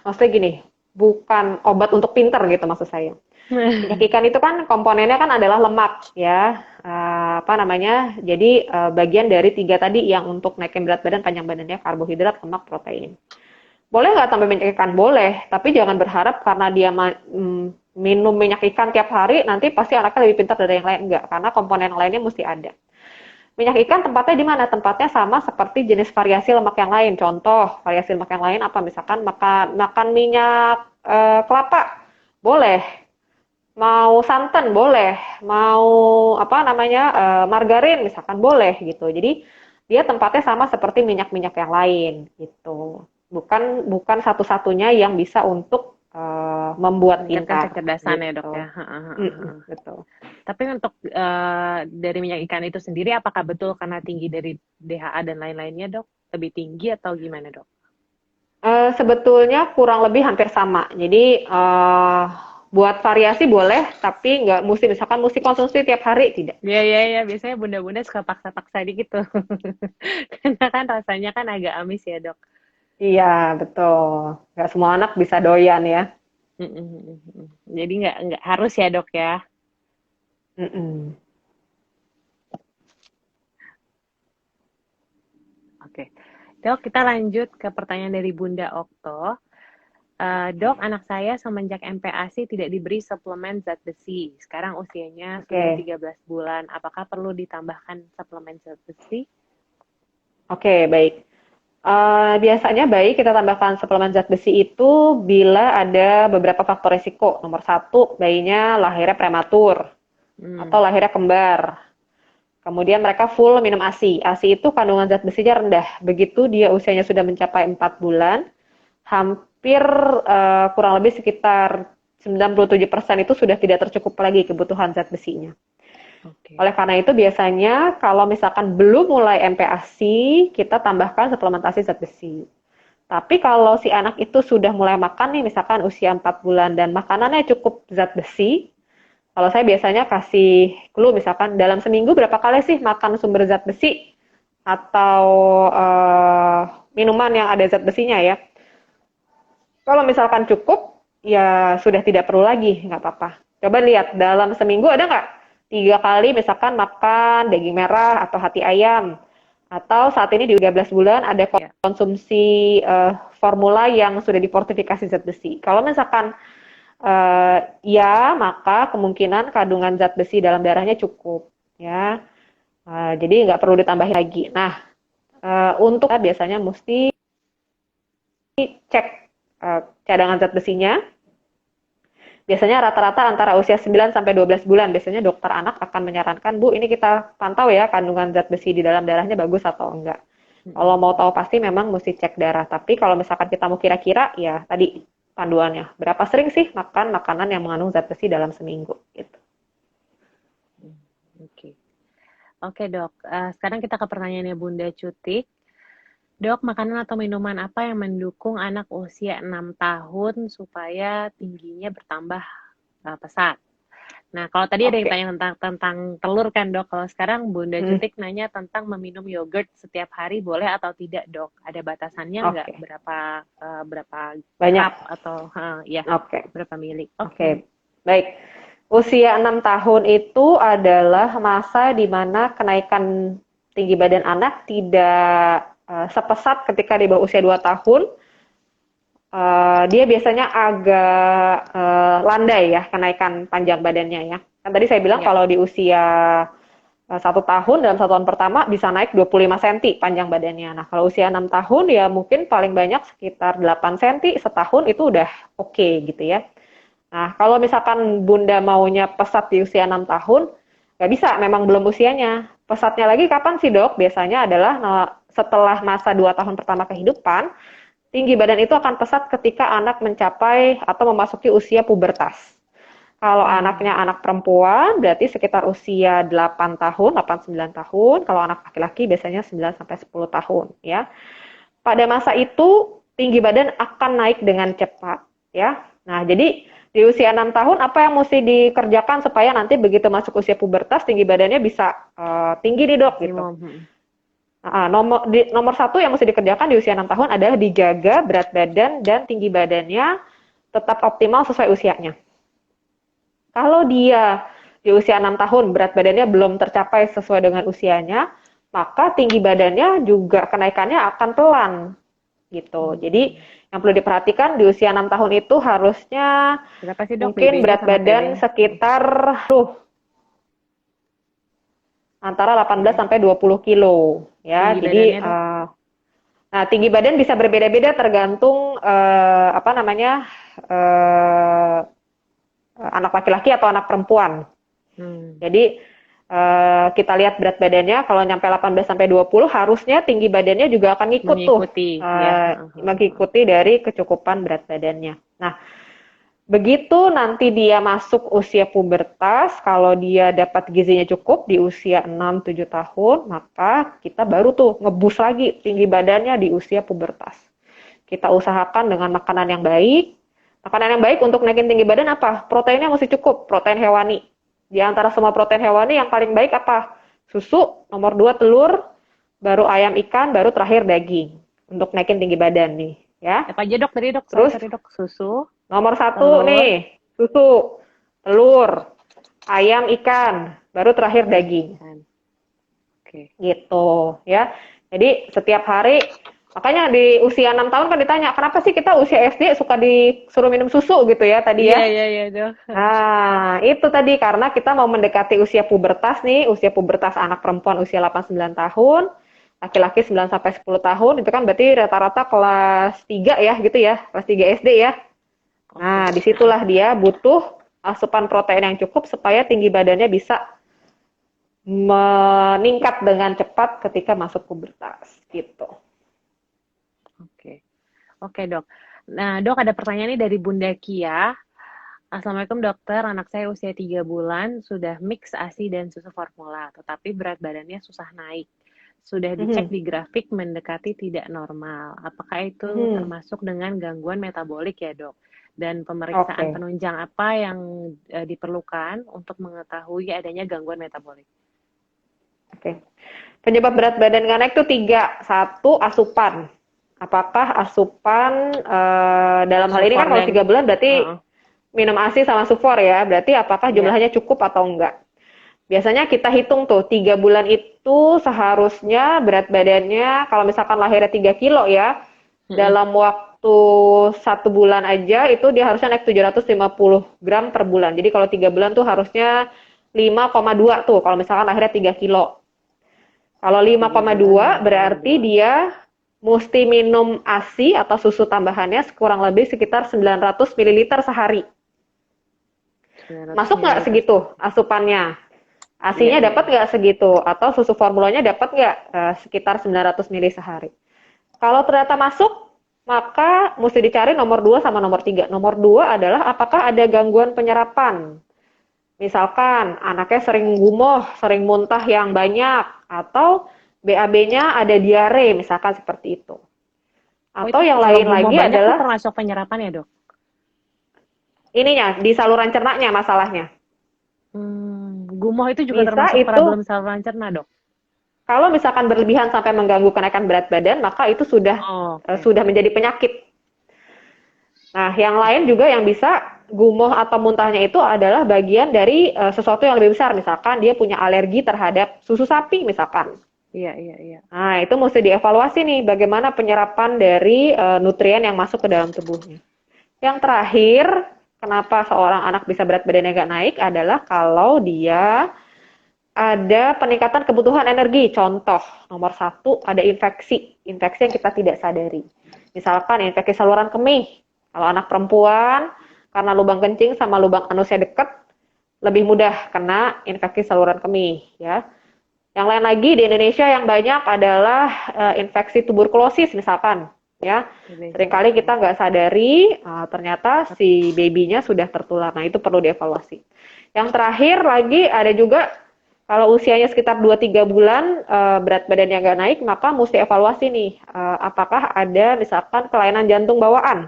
S2: maksudnya gini, bukan obat untuk pinter gitu maksud saya. Minyak ikan itu kan komponennya kan adalah lemak ya, apa namanya, jadi bagian dari 3 tadi yang untuk naikin berat badan, panjang badannya, karbohidrat, lemak, protein. Boleh nggak tambah minyak ikan? Boleh, tapi jangan berharap karena dia minum minyak ikan tiap hari, nanti pasti anaknya lebih pintar dari yang lain. Enggak, karena komponen lainnya mesti ada. Minyak ikan tempatnya di mana? Tempatnya sama seperti jenis variasi lemak yang lain. Contoh, variasi lemak yang lain apa? Misalkan makan minyak kelapa, boleh. Mau santan boleh, mau apa namanya margarin misalkan boleh gitu. Jadi dia tempatnya sama seperti minyak-minyak yang lain gitu. Bukan satu-satunya yang bisa untuk membuat pintar.
S3: Kecerdasan
S2: gitu.
S3: Ya dok ya.
S2: Betul.
S3: Tapi untuk dari minyak ikan itu sendiri, apakah betul karena tinggi dari DHA dan lain-lainnya dok? Lebih tinggi atau gimana dok?
S2: Sebetulnya kurang lebih hampir sama. Jadi buat variasi boleh, tapi nggak mesti konsumsi tiap hari, tidak.
S3: Iya. Biasanya bunda-bunda suka paksa-paksa dikit tuh. Karena kan rasanya kan agak amis ya dok.
S2: Iya, betul. Nggak semua anak bisa doyan ya.
S3: Jadi nggak harus ya dok ya. Oke. Dok, kita lanjut ke pertanyaan dari Bunda Okto. Dok, anak saya semenjak MPASI tidak diberi suplemen zat besi. Sekarang usianya sudah
S2: Oke.
S3: 13 bulan. Apakah perlu ditambahkan suplemen zat besi?
S2: Oke, baik. Biasanya bayi kita tambahkan suplemen zat besi itu bila ada beberapa faktor risiko. Nomor satu, bayinya lahirnya prematur atau
S3: Hmm,
S2: lahirnya kembar. Kemudian mereka full minum ASI. ASI itu kandungan zat besinya rendah. Begitu dia usianya sudah mencapai 4 bulan, hampir kurang lebih sekitar 97% itu sudah tidak tercukup lagi kebutuhan zat besinya.
S3: oke.
S2: Oleh karena itu biasanya kalau misalkan belum mulai MPASI, kita tambahkan suplementasi zat besi. Tapi kalau si anak itu sudah mulai makan nih, misalkan usia 4 bulan dan makanannya cukup zat besi, kalau saya biasanya kasih clue misalkan dalam seminggu berapa kali sih makan sumber zat besi atau minuman yang ada zat besinya ya. Kalau misalkan cukup, ya sudah tidak perlu lagi, nggak apa-apa. Coba lihat dalam seminggu ada nggak 3 kali misalkan makan daging merah atau hati ayam. Atau saat ini di 13 bulan ada
S3: Ya.
S2: konsumsi formula yang sudah difortifikasi zat besi. Kalau misalkan ya, maka kemungkinan kandungan zat besi dalam darahnya cukup. Ya, jadi nggak perlu ditambahin lagi. Nah, untuk biasanya mesti cek cadangan zat besinya. Biasanya rata-rata antara usia 9 sampai 12 bulan. Biasanya dokter anak akan menyarankan, Bu, ini kita pantau ya kandungan zat besi di dalam darahnya bagus atau enggak. Kalau mau tahu pasti memang mesti cek darah. Tapi kalau misalkan kita mau kira-kira, ya tadi panduannya. Berapa sering sih makan makanan yang mengandung zat besi dalam seminggu? Gitu.
S3: Oke. Oke, Dok. Sekarang kita ke pertanyaannya Bunda Cutik. Dok, makanan atau minuman apa yang mendukung anak usia 6 tahun supaya tingginya bertambah pesat? Nah, kalau tadi ada yang
S2: Oke.
S3: tanya tentang telur kan, Dok. Kalau sekarang Bunda
S2: Hmm,
S3: Cutik nanya tentang meminum yogurt setiap hari boleh atau tidak, Dok? Ada batasannya nggak?
S2: oke.
S3: Berapa
S2: Banyak.
S3: cup atau ya
S2: Oke.
S3: berapa mili?
S2: Oke. Baik. Usia 6 tahun itu adalah masa di mana kenaikan tinggi badan anak tidak sepesat ketika di bawah usia 2 tahun. Dia biasanya agak landai ya kenaikan panjang badannya ya. Kan tadi saya bilang
S3: Ya.
S2: kalau di usia 1 tahun dalam 1 tahun pertama bisa naik 25 cm panjang badannya. Nah kalau usia 6 tahun ya mungkin paling banyak sekitar 8 cm setahun itu udah oke gitu ya. Nah kalau misalkan Bunda maunya pesat di usia 6 tahun, nggak bisa, memang belum usianya. Pesatnya lagi kapan sih dok? Biasanya adalah setelah masa 2 tahun pertama kehidupan, tinggi badan itu akan pesat ketika anak mencapai atau memasuki usia pubertas. Kalau anaknya anak perempuan berarti sekitar usia 8 tahun, 8-9 tahun. Kalau anak laki-laki biasanya 9 sampai 10 tahun ya. Pada masa itu tinggi badan akan naik dengan cepat ya. Nah, jadi di usia 6 tahun apa yang mesti dikerjakan supaya nanti begitu masuk usia pubertas tinggi badannya bisa tinggi nih dok gitu.
S3: Maksimum.
S2: Nomor satu yang mesti dikerjakan di usia 6 tahun adalah dijaga berat badan dan tinggi badannya tetap optimal sesuai usianya. Kalau dia di usia 6 tahun berat badannya belum tercapai sesuai dengan usianya, maka tinggi badannya juga kenaikannya akan pelan gitu. Jadi yang perlu diperhatikan di usia 6 tahun itu harusnya
S3: Berapa sih dok
S2: mungkin
S3: BB-nya
S2: berat
S3: sama
S2: badan
S3: TB-nya?
S2: sekitar antara 18 sampai 20 kilo ya.
S3: Tinggi
S2: Jadi
S3: badannya dok?
S2: nah, tinggi badan bisa berbeda-beda tergantung apa namanya anak laki-laki atau anak perempuan. Jadi kita lihat berat badannya kalau nyampe 18 sampai 20 harusnya tinggi badannya juga akan ngikut tuh
S3: Mengikuti, ya.
S2: mengikuti dari kecukupan berat badannya. Nah, begitu nanti dia masuk usia pubertas, kalau dia dapat gizinya cukup di usia 6-7 tahun, maka kita baru tuh ngebus lagi tinggi badannya di usia pubertas. Kita usahakan dengan makanan yang baik. Makanan yang baik untuk naikin tinggi badan apa? Proteinnya mesti cukup, protein hewani. Di antara semua protein hewani yang paling baik apa? Susu, nomor 2 telur, baru ayam ikan, baru terakhir daging. Untuk naikin tinggi badan nih. Ya.
S3: Apa aja dok tadi dok?
S2: Terus
S3: Sorry dok, susu,
S2: nomor 1
S3: telur.
S2: nih, susu, telur, ayam, ikan, baru terakhir daging.
S3: Oke.
S2: Gitu ya. Jadi setiap hari Makanya di usia 6 tahun kan ditanya, kenapa sih kita usia SD suka disuruh minum susu gitu ya tadi
S3: Iya,
S2: ya?
S3: iya, iya, Dok.
S2: Nah, itu tadi karena kita mau mendekati usia pubertas nih, usia pubertas anak perempuan usia 8-9 tahun, laki-laki 9 sampai 10 tahun, itu kan berarti rata-rata kelas 3 ya gitu ya, kelas 3 SD ya.
S3: Oke.
S2: Nah, disitulah dia butuh asupan protein yang cukup supaya tinggi badannya bisa meningkat dengan cepat ketika masuk pubertas gitu.
S3: Oke. Oke, Dok. Nah, Dok, ada pertanyaan nih dari Bunda Kia. Assalamualaikum dokter, anak saya usia 3 bulan, sudah mix ASI dan susu formula, tetapi berat badannya susah naik. Sudah dicek
S2: Mhm,
S3: di grafik mendekati tidak normal. Apakah itu
S2: mhm.
S3: termasuk dengan gangguan metabolik ya dok? Dan pemeriksaan
S2: Oke,
S3: penunjang apa yang diperlukan untuk mengetahui adanya gangguan metabolik?
S2: oke. Penyebab berat badan nggak naik itu tiga. Satu, asupan. Apakah asupan dalam hal ini
S3: Sufor
S2: kan kalau
S3: dan
S2: 3 bulan berarti
S3: uh,
S2: minum ASI sama sufor ya. Berarti apakah
S3: ya.
S2: jumlahnya cukup atau enggak? Biasanya kita hitung tuh 3 bulan itu seharusnya berat badannya kalau misalkan lahirnya 3 kilo ya,
S3: Mm-mm.
S2: dalam waktu 1 bulan aja itu dia harusnya naik 750 gram per bulan. Jadi kalau 3 bulan tuh harusnya 5,2 tuh kalau misalkan lahirnya 3 kilo. Kalau
S3: 3 bulan
S2: 5,2 berarti
S3: 5,2.
S2: dia mesti minum ASI atau susu tambahannya kurang lebih sekitar 900 ml sehari.
S3: 900
S2: Masuk nggak
S3: ml.
S2: segitu asupannya?
S3: Iya,
S2: ASINya
S3: iya,
S2: dapat
S3: iya.
S2: nggak segitu? Atau susu formulanya dapat nggak sekitar 900 ml sehari? Kalau ternyata masuk, maka mesti dicari nomor 2 sama nomor 3. Nomor 2 adalah apakah ada gangguan penyerapan. Misalkan anaknya sering gumoh, sering muntah yang banyak, atau BAB-nya ada diare, misalkan seperti itu.
S3: Oh itu
S2: Atau yang
S3: kalau
S2: lain
S3: gumoh
S2: lagi
S3: banyak tuh
S2: adalah
S3: termasuk penyerapan ya dok?
S2: ininya, di saluran cernanya masalahnya.
S3: Gumoh itu juga
S2: Bisa
S3: termasuk
S2: itu,
S3: problem saluran cerna dok?
S2: kalau misalkan berlebihan sampai mengganggu kenaikan berat badan, maka itu sudah
S3: Oh, oke.
S2: sudah menjadi penyakit. Nah, yang lain juga yang bisa gumoh atau muntahnya itu adalah bagian dari sesuatu yang lebih besar. Misalkan dia punya alergi terhadap susu sapi misalkan.
S3: Iya, iya, iya.
S2: Nah, itu mesti dievaluasi nih bagaimana penyerapan dari nutrien yang masuk ke dalam tubuhnya. Yang terakhir, kenapa seorang anak bisa berat badannya nggak naik adalah kalau dia ada peningkatan kebutuhan energi. Contoh, nomor satu ada infeksi. Infeksi yang kita tidak sadari. Misalkan infeksi saluran kemih. Kalau anak perempuan, karena lubang kencing sama lubang anusnya dekat, lebih mudah kena infeksi saluran kemih. Ya. Yang lain lagi di Indonesia yang banyak adalah infeksi tuberkulosis misalkan. Ya,
S3: TBC.
S2: seringkali kita nggak sadari ternyata si babynya sudah tertular. Nah itu perlu dievaluasi. Yang terakhir lagi ada juga kalau usianya sekitar 2-3 bulan berat badannya nggak naik, maka mesti evaluasi nih apakah ada misalkan kelainan jantung bawaan.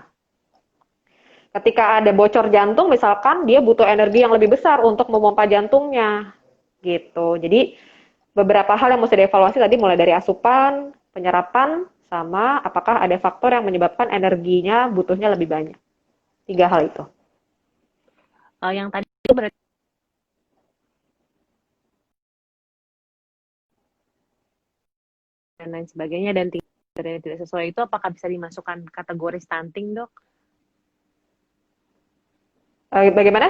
S2: Ketika ada bocor jantung misalkan dia butuh energi yang lebih besar untuk memompa jantungnya gitu. Jadi beberapa hal yang mesti dievaluasi tadi mulai dari asupan, penyerapan, sama apakah ada faktor yang menyebabkan energinya butuhnya lebih banyak. 3 hal itu.
S3: Yang tadi itu berarti dan lain sebagainya dan tidak sesuai itu apakah bisa dimasukkan kategori stunting dok?
S2: Bagaimana?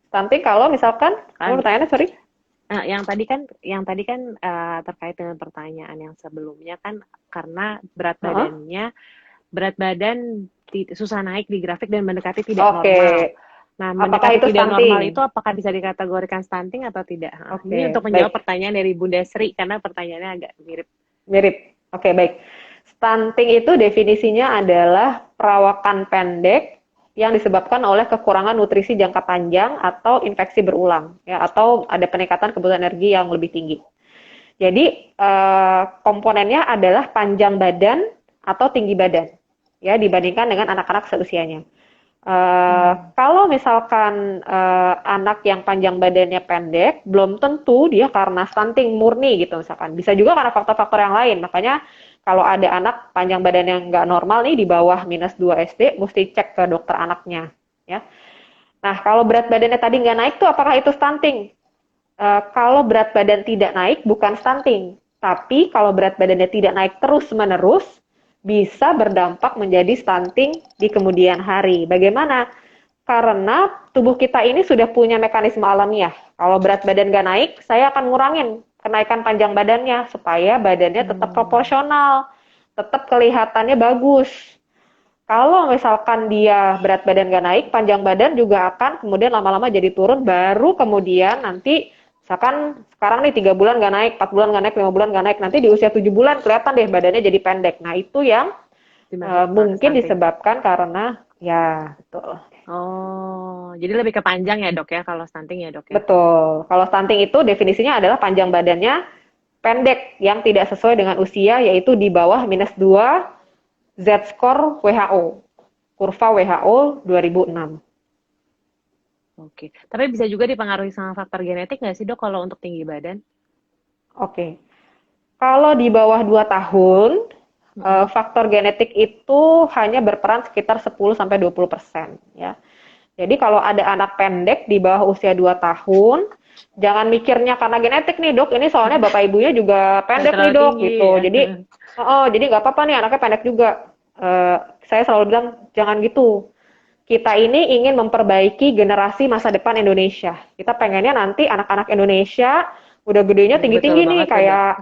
S2: Nanti kalau misalkan, kamu
S3: Kan
S2: pertanyaannya sorry?
S3: yang tadi kan terkait dengan pertanyaan yang sebelumnya kan karena
S2: Uh-huh.
S3: berat badan susah naik di grafik dan mendekati tidak
S2: Oke.
S3: normal. Nah,
S2: Apakah
S3: mendekati
S2: itu
S3: tidak normal itu
S2: stunting?
S3: apakah bisa dikategorikan stunting atau tidak? Ini
S2: Oke,
S3: untuk menjawab
S2: baik.
S3: pertanyaan dari Bunda Sri karena pertanyaannya agak mirip.
S2: Mirip. Oke, baik. Stunting itu definisinya adalah perawakan pendek yang disebabkan oleh kekurangan nutrisi jangka panjang atau infeksi berulang, ya, atau ada peningkatan kebutuhan energi yang lebih tinggi. Jadi komponennya adalah panjang badan atau tinggi badan, ya dibandingkan dengan anak-anak seusianya. Kalau misalkan anak yang panjang badannya pendek, belum tentu dia karena stunting murni gitu misalkan. Bisa juga karena faktor-faktor yang lain. Makanya kalau ada anak panjang badan yang nggak normal nih di bawah -2 SD, mesti cek ke dokter anaknya. Ya. Nah kalau berat badannya tadi nggak naik tuh apakah itu stunting? Kalau berat badan tidak naik bukan stunting. Tapi kalau berat badannya tidak naik terus-menerus, bisa berdampak menjadi stunting di kemudian hari. Bagaimana? Karena tubuh kita ini sudah punya mekanisme alamiah. Kalau berat badan nggak naik, saya akan ngurangin kenaikan panjang badannya supaya badannya tetap proporsional, tetap kelihatannya bagus. Kalau misalkan dia berat badan nggak naik, panjang badan juga akan kemudian lama-lama jadi turun, baru kemudian nanti misalkan sekarang nih 3 bulan nggak naik, 4 bulan nggak naik, 5 bulan nggak naik, nanti di usia 7 bulan kelihatan deh badannya jadi pendek. Nah itu yang mungkin
S3: Stunting.
S2: disebabkan karena ya betul.
S3: Oh, jadi lebih ke panjang ya dok ya kalau stunting ya dok ya?
S2: Betul. Kalau stunting itu definisinya adalah panjang badannya pendek yang tidak sesuai dengan usia, yaitu di bawah -2 Z-score WHO. Kurva WHO 2006.
S3: Oke, tapi bisa juga dipengaruhi sama faktor genetik nggak sih dok kalau untuk tinggi badan?
S2: Oke. Kalau di bawah 2 tahun, faktor genetik itu hanya berperan sekitar 10-20% ya. Jadi kalau ada anak pendek di bawah usia 2 tahun, jangan mikirnya karena genetik nih dok, ini soalnya bapak ibunya juga pendek nih
S3: Terlalu
S2: dok
S3: tinggi
S2: gitu.
S3: ya.
S2: Jadi nggak apa-apa nih anaknya pendek juga. Saya selalu bilang jangan gitu. Kita ini ingin memperbaiki generasi masa depan Indonesia. Kita pengennya nanti anak-anak Indonesia udah gedenya
S3: Betul
S2: tinggi-tinggi nih
S3: banget tuh, Dok.
S2: kayak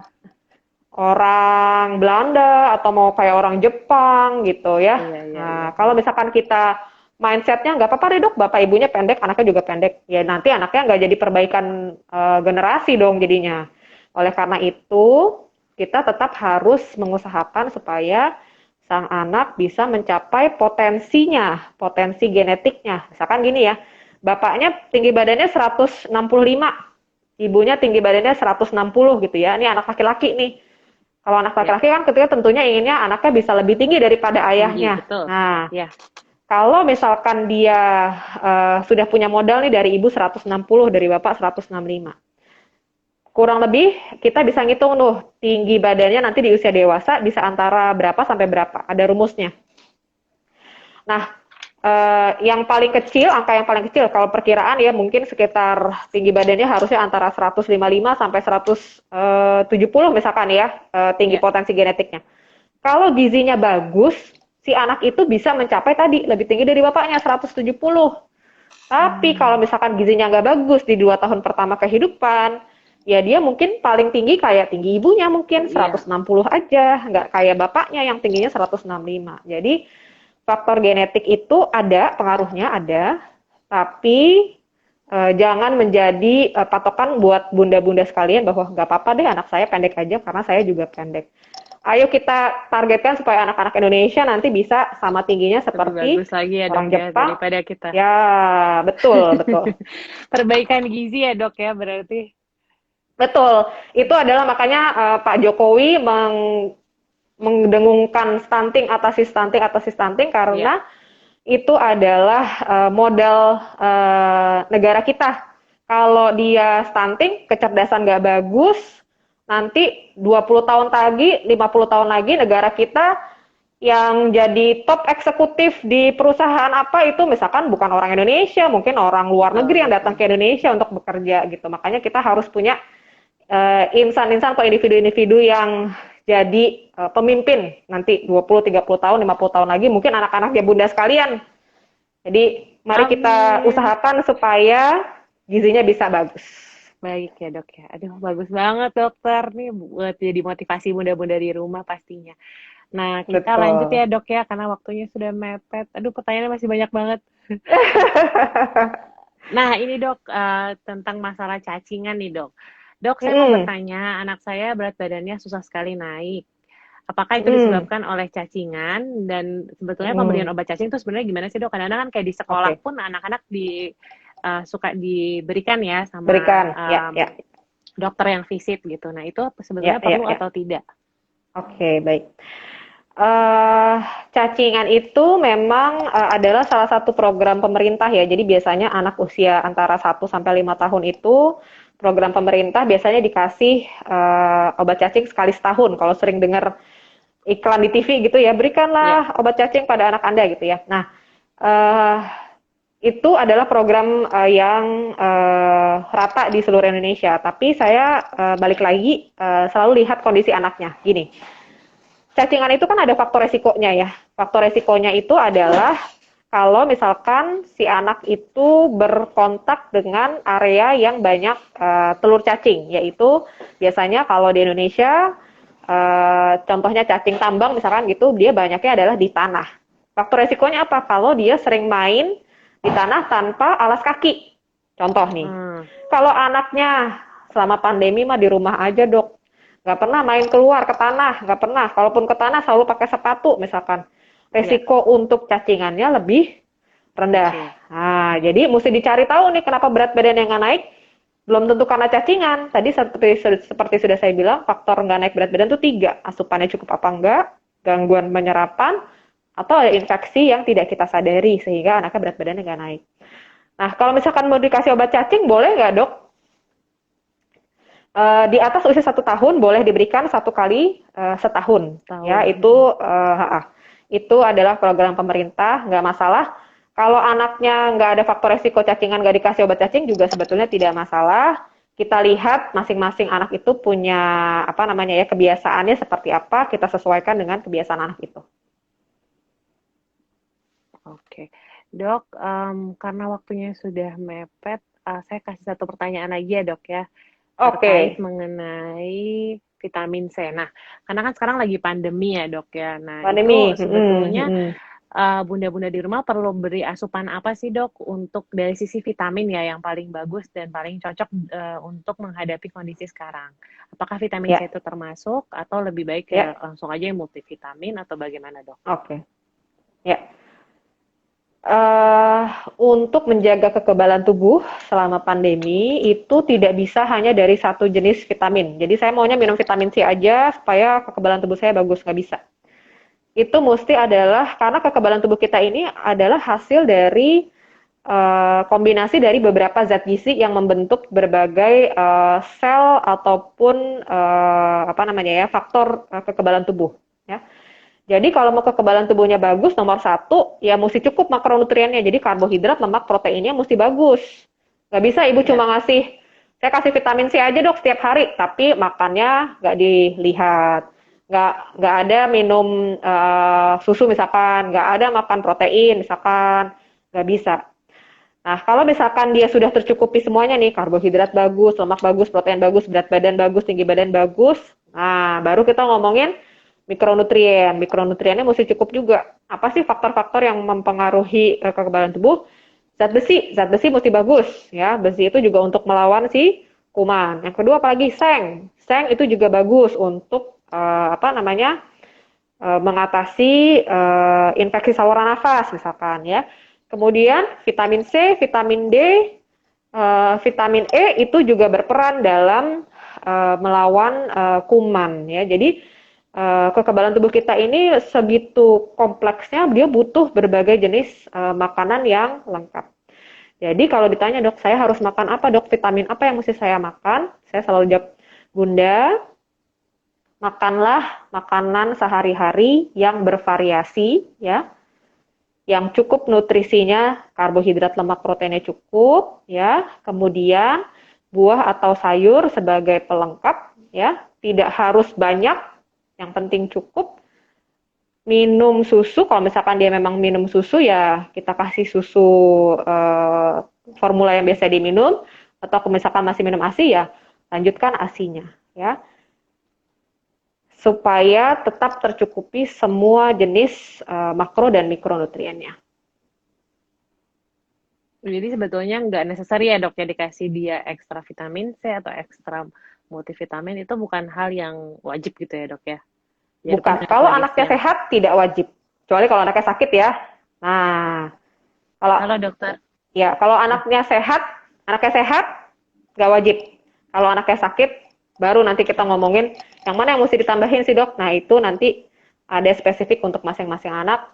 S2: orang Belanda atau mau kayak orang Jepang gitu ya.
S3: Iya.
S2: Kalau misalkan kita mindsetnya nggak apa-apa deh dok, bapak ibunya pendek, anaknya juga pendek. Ya nanti anaknya nggak jadi perbaikan generasi dong jadinya. Oleh karena itu, kita tetap harus mengusahakan supaya sang anak bisa mencapai potensinya, potensi genetiknya. Misalkan gini ya, bapaknya tinggi badannya 165, ibunya tinggi badannya 160 gitu ya. Ini anak laki-laki nih. Kalau anak laki-laki kan ketika tentunya inginnya anaknya bisa lebih tinggi daripada ayahnya.
S3: Betul.
S2: Nah,
S3: Ya.
S2: kalau misalkan dia sudah punya modal nih dari ibu 160, dari bapak 165. Kurang lebih kita bisa ngitung tuh tinggi badannya nanti di usia dewasa bisa antara berapa sampai berapa. Ada rumusnya. Nah, yang paling kecil, angka yang paling kecil kalau perkiraan ya mungkin sekitar tinggi badannya harusnya antara 155 sampai 170 misalkan ya, tinggi potensi genetiknya. Kalau gizinya bagus, si anak itu bisa mencapai tadi lebih tinggi dari bapaknya 170. Tapi kalau misalkan gizinya nggak bagus di 2 tahun pertama kehidupan, ya dia mungkin paling tinggi kayak tinggi ibunya mungkin 160 aja, nggak kayak bapaknya yang tingginya 165. Jadi faktor genetik itu ada, pengaruhnya ada, tapi jangan menjadi patokan buat bunda-bunda sekalian bahwa nggak apa-apa deh anak saya pendek aja karena saya juga pendek. Ayo kita targetkan supaya anak-anak Indonesia nanti bisa sama tingginya seperti
S3: bagus lagi ya,
S2: orang
S3: dok,
S2: Jepang.
S3: daripada kita.
S2: Ya, betul.
S3: Perbaikan gizi ya dok ya berarti.
S2: Betul. Itu adalah makanya Pak Jokowi mendengungkan atasi stunting karena itu adalah modal negara kita. Kalau dia stunting, kecerdasan nggak bagus, nanti 20 tahun lagi, 50 tahun lagi negara kita yang jadi top eksekutif di perusahaan apa itu misalkan bukan orang Indonesia, mungkin orang luar negeri yang datang ke Indonesia untuk bekerja gitu. Makanya kita harus punya insan-insan atau individu-individu yang jadi pemimpin nanti 20, 30 tahun, 50 tahun lagi mungkin anak-anak ya bunda sekalian. Jadi mari kita usahakan supaya gizinya bisa bagus.
S3: Baik ya dok ya. Aduh bagus banget dokter nih buat jadi motivasi bunda-bunda di rumah pastinya. Nah kita lanjut ya dok ya karena waktunya sudah mepet. Aduh pertanyaannya masih banyak banget. Nah ini dok tentang masalah cacingan nih dok. Dok saya mau bertanya, anak saya berat badannya susah sekali naik. Apakah itu disebabkan oleh cacingan dan sebetulnya pemberian obat cacing itu sebenarnya gimana sih dok? Kadang-kadang kan kayak di sekolah pun anak-anak suka diberikan ya sama dokter yang visit gitu. Nah itu sebetulnya perlu atau tidak?
S2: Oke, baik. Cacingan itu memang adalah salah satu program pemerintah ya. Jadi biasanya anak usia antara 1 sampai 5 tahun itu program pemerintah biasanya dikasih obat cacing sekali setahun. Kalau sering dengar iklan di TV gitu ya, berikanlah obat cacing pada anak Anda gitu ya. Nah, itu adalah program yang rata di seluruh Indonesia. Tapi saya balik lagi selalu lihat kondisi anaknya. Gini, cacingan itu kan ada faktor resikonya ya. Faktor resikonya itu adalah kalau misalkan si anak itu berkontak dengan area yang banyak telur cacing, yaitu biasanya kalau di Indonesia contohnya cacing tambang misalkan gitu, dia banyaknya adalah di tanah. Faktor resikonya apa? Kalau dia sering main di tanah tanpa alas kaki. Contoh nih, kalau anaknya selama pandemi mah di rumah aja dok, nggak pernah main keluar ke tanah, nggak pernah. Kalaupun ke tanah selalu pakai sepatu misalkan, resiko untuk cacingannya lebih rendah.
S3: Oke.
S2: Nah, jadi mesti dicari tahu nih kenapa berat badan yang nggak naik. Belum tentu karena cacingan. Tadi seperti sudah saya bilang, faktor nggak naik berat badan itu 3. Asupannya cukup apa enggak, gangguan penyerapan, atau ada infeksi yang tidak kita sadari sehingga anaknya berat badannya nggak naik. Nah, kalau misalkan mau dikasih obat cacing, boleh nggak dok? Di atas usia 1 tahun boleh diberikan 1 kali setahun. Ya, itu adalah program pemerintah, nggak masalah. Kalau anaknya nggak ada faktor resiko cacingan, nggak dikasih obat cacing juga sebetulnya tidak masalah. Kita lihat masing-masing anak itu punya kebiasaannya seperti apa, kita sesuaikan dengan kebiasaan anak itu.
S3: Oke, Dok, karena waktunya sudah mepet, saya kasih satu pertanyaan lagi ya dok ya, terkait mengenai vitamin C. Nah, karena kan sekarang lagi pandemi ya dok ya, nah
S2: Pandemi.
S3: itu sebetulnya bunda-bunda di rumah perlu beri asupan apa sih dok untuk dari sisi vitamin ya yang paling bagus dan paling cocok untuk menghadapi kondisi sekarang? Apakah vitamin C itu termasuk atau lebih baik langsung aja yang multivitamin atau bagaimana dok?
S2: Oke. Ya. Untuk menjaga kekebalan tubuh selama pandemi itu tidak bisa hanya dari satu jenis vitamin. Jadi saya maunya minum vitamin C aja supaya kekebalan tubuh saya bagus, nggak bisa. Itu mesti adalah karena kekebalan tubuh kita ini adalah hasil dari kombinasi dari beberapa zat gizi yang membentuk berbagai sel ataupun faktor kekebalan tubuh. Ya. Jadi kalau mau kekebalan tubuhnya bagus, nomor 1, ya mesti cukup makronutriennya. Jadi karbohidrat, lemak, proteinnya mesti bagus. Nggak bisa ibu cuma saya kasih vitamin C aja dok setiap hari, tapi makannya nggak dilihat. Nggak ada minum susu misalkan, nggak ada makan protein misalkan, nggak bisa. Nah kalau misalkan dia sudah tercukupi semuanya nih, karbohidrat bagus, lemak bagus, protein bagus, berat badan bagus, tinggi badan bagus, nah baru kita ngomongin mikronutrien. Mikronutriennya mesti cukup juga. Apa sih faktor-faktor yang mempengaruhi kekebalan tubuh? Zat besi mesti bagus ya. Besi itu juga untuk melawan si kuman. Yang kedua apalagi seng. Seng itu juga bagus untuk mengatasi infeksi saluran nafas misalkan ya. Kemudian vitamin C, vitamin D, vitamin E itu juga berperan dalam melawan kuman ya. Jadi kekebalan tubuh kita ini segitu kompleksnya, dia butuh berbagai jenis makanan yang lengkap. Jadi kalau ditanya dok, saya harus makan apa dok, vitamin apa yang mesti saya makan? Saya selalu jawab, bunda, makanlah makanan sehari-hari yang bervariasi ya, yang cukup nutrisinya, karbohidrat, lemak, proteinnya cukup ya. Kemudian buah atau sayur sebagai pelengkap ya, tidak harus banyak. Yang penting cukup. Minum susu, kalau misalkan dia memang minum susu ya kita kasih susu formula yang biasa diminum, atau misalkan masih minum ASI ya lanjutkan ASINya ya. Supaya tetap tercukupi semua jenis makro dan mikronutriennya.
S3: Jadi sebetulnya nggak necessary ya dok ya dikasih dia ekstra vitamin C atau ekstra multivitamin, itu bukan hal yang wajib gitu ya dok ya?
S2: Bukan. Kalau anaknya sehat tidak wajib. Kecuali kalau anaknya sakit ya. Nah,
S3: kalau dokter.
S2: Ya, kalau anaknya sehat nggak wajib. Kalau anaknya sakit, baru nanti kita ngomongin yang mana yang mesti ditambahin sih dok. Nah itu nanti ada spesifik untuk masing-masing anak.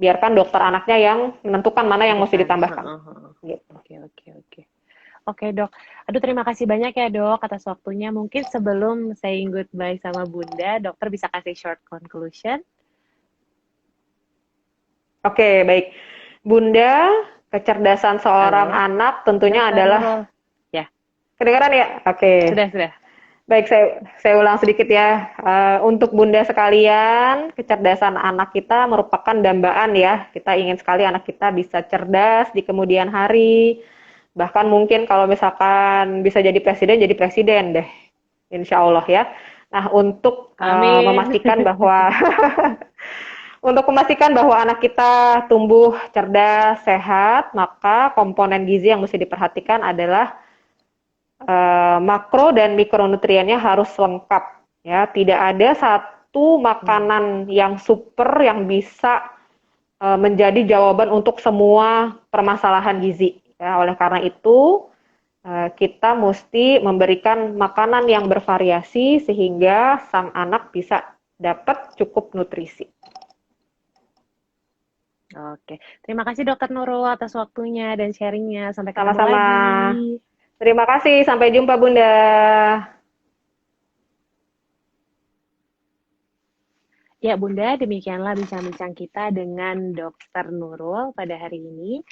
S2: Biarkan dokter anaknya yang menentukan mana yang mesti ditambahkan.
S3: Oke. Oke dok, aduh terima kasih banyak ya dok atas waktunya. Mungkin sebelum saying goodbye sama bunda, dokter bisa kasih short conclusion?
S2: Oke, baik. Bunda, kecerdasan seorang anak tentunya adalah...
S3: Ya.
S2: Kedengaran ya? Oke.
S3: Sudah.
S2: Baik, saya ulang sedikit ya. Untuk Bunda sekalian, kecerdasan anak kita merupakan dambaan ya. Kita ingin sekali anak kita bisa cerdas di kemudian hari. Bahkan mungkin kalau misalkan bisa jadi presiden deh. Insya Allah ya. Nah, untuk
S3: Amin.
S2: memastikan bahwa untuk memastikan bahwa anak kita tumbuh cerdas, sehat, maka komponen gizi yang mesti diperhatikan adalah makro dan mikronutriennya harus lengkap ya. Tidak ada satu makanan yang super yang bisa menjadi jawaban untuk semua permasalahan gizi. Ya, oleh karena itu kita mesti memberikan makanan yang bervariasi sehingga sang anak bisa dapat cukup nutrisi.
S3: Oke, terima kasih Dokter Nurul atas waktunya dan sharingnya. Sampai ketemu
S2: Sama-sama.
S3: lagi.
S2: Terima kasih. Sampai jumpa, Bunda.
S3: Ya Bunda, demikianlah bincang-bincang kita dengan Dokter Nurul pada hari ini.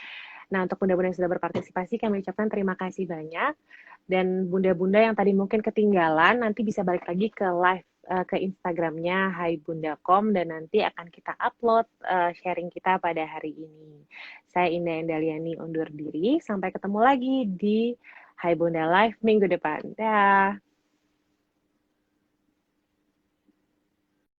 S3: Nah, untuk bunda-bunda yang sudah berpartisipasi, kami ucapkan terima kasih banyak. Dan bunda-bunda yang tadi mungkin ketinggalan, nanti bisa balik lagi ke live ke Instagramnya Hai Bunda.com dan nanti akan kita upload sharing kita pada hari ini. Saya Indah Endaliani undur diri. Sampai ketemu lagi di Hai Bunda Live minggu depan. Dah.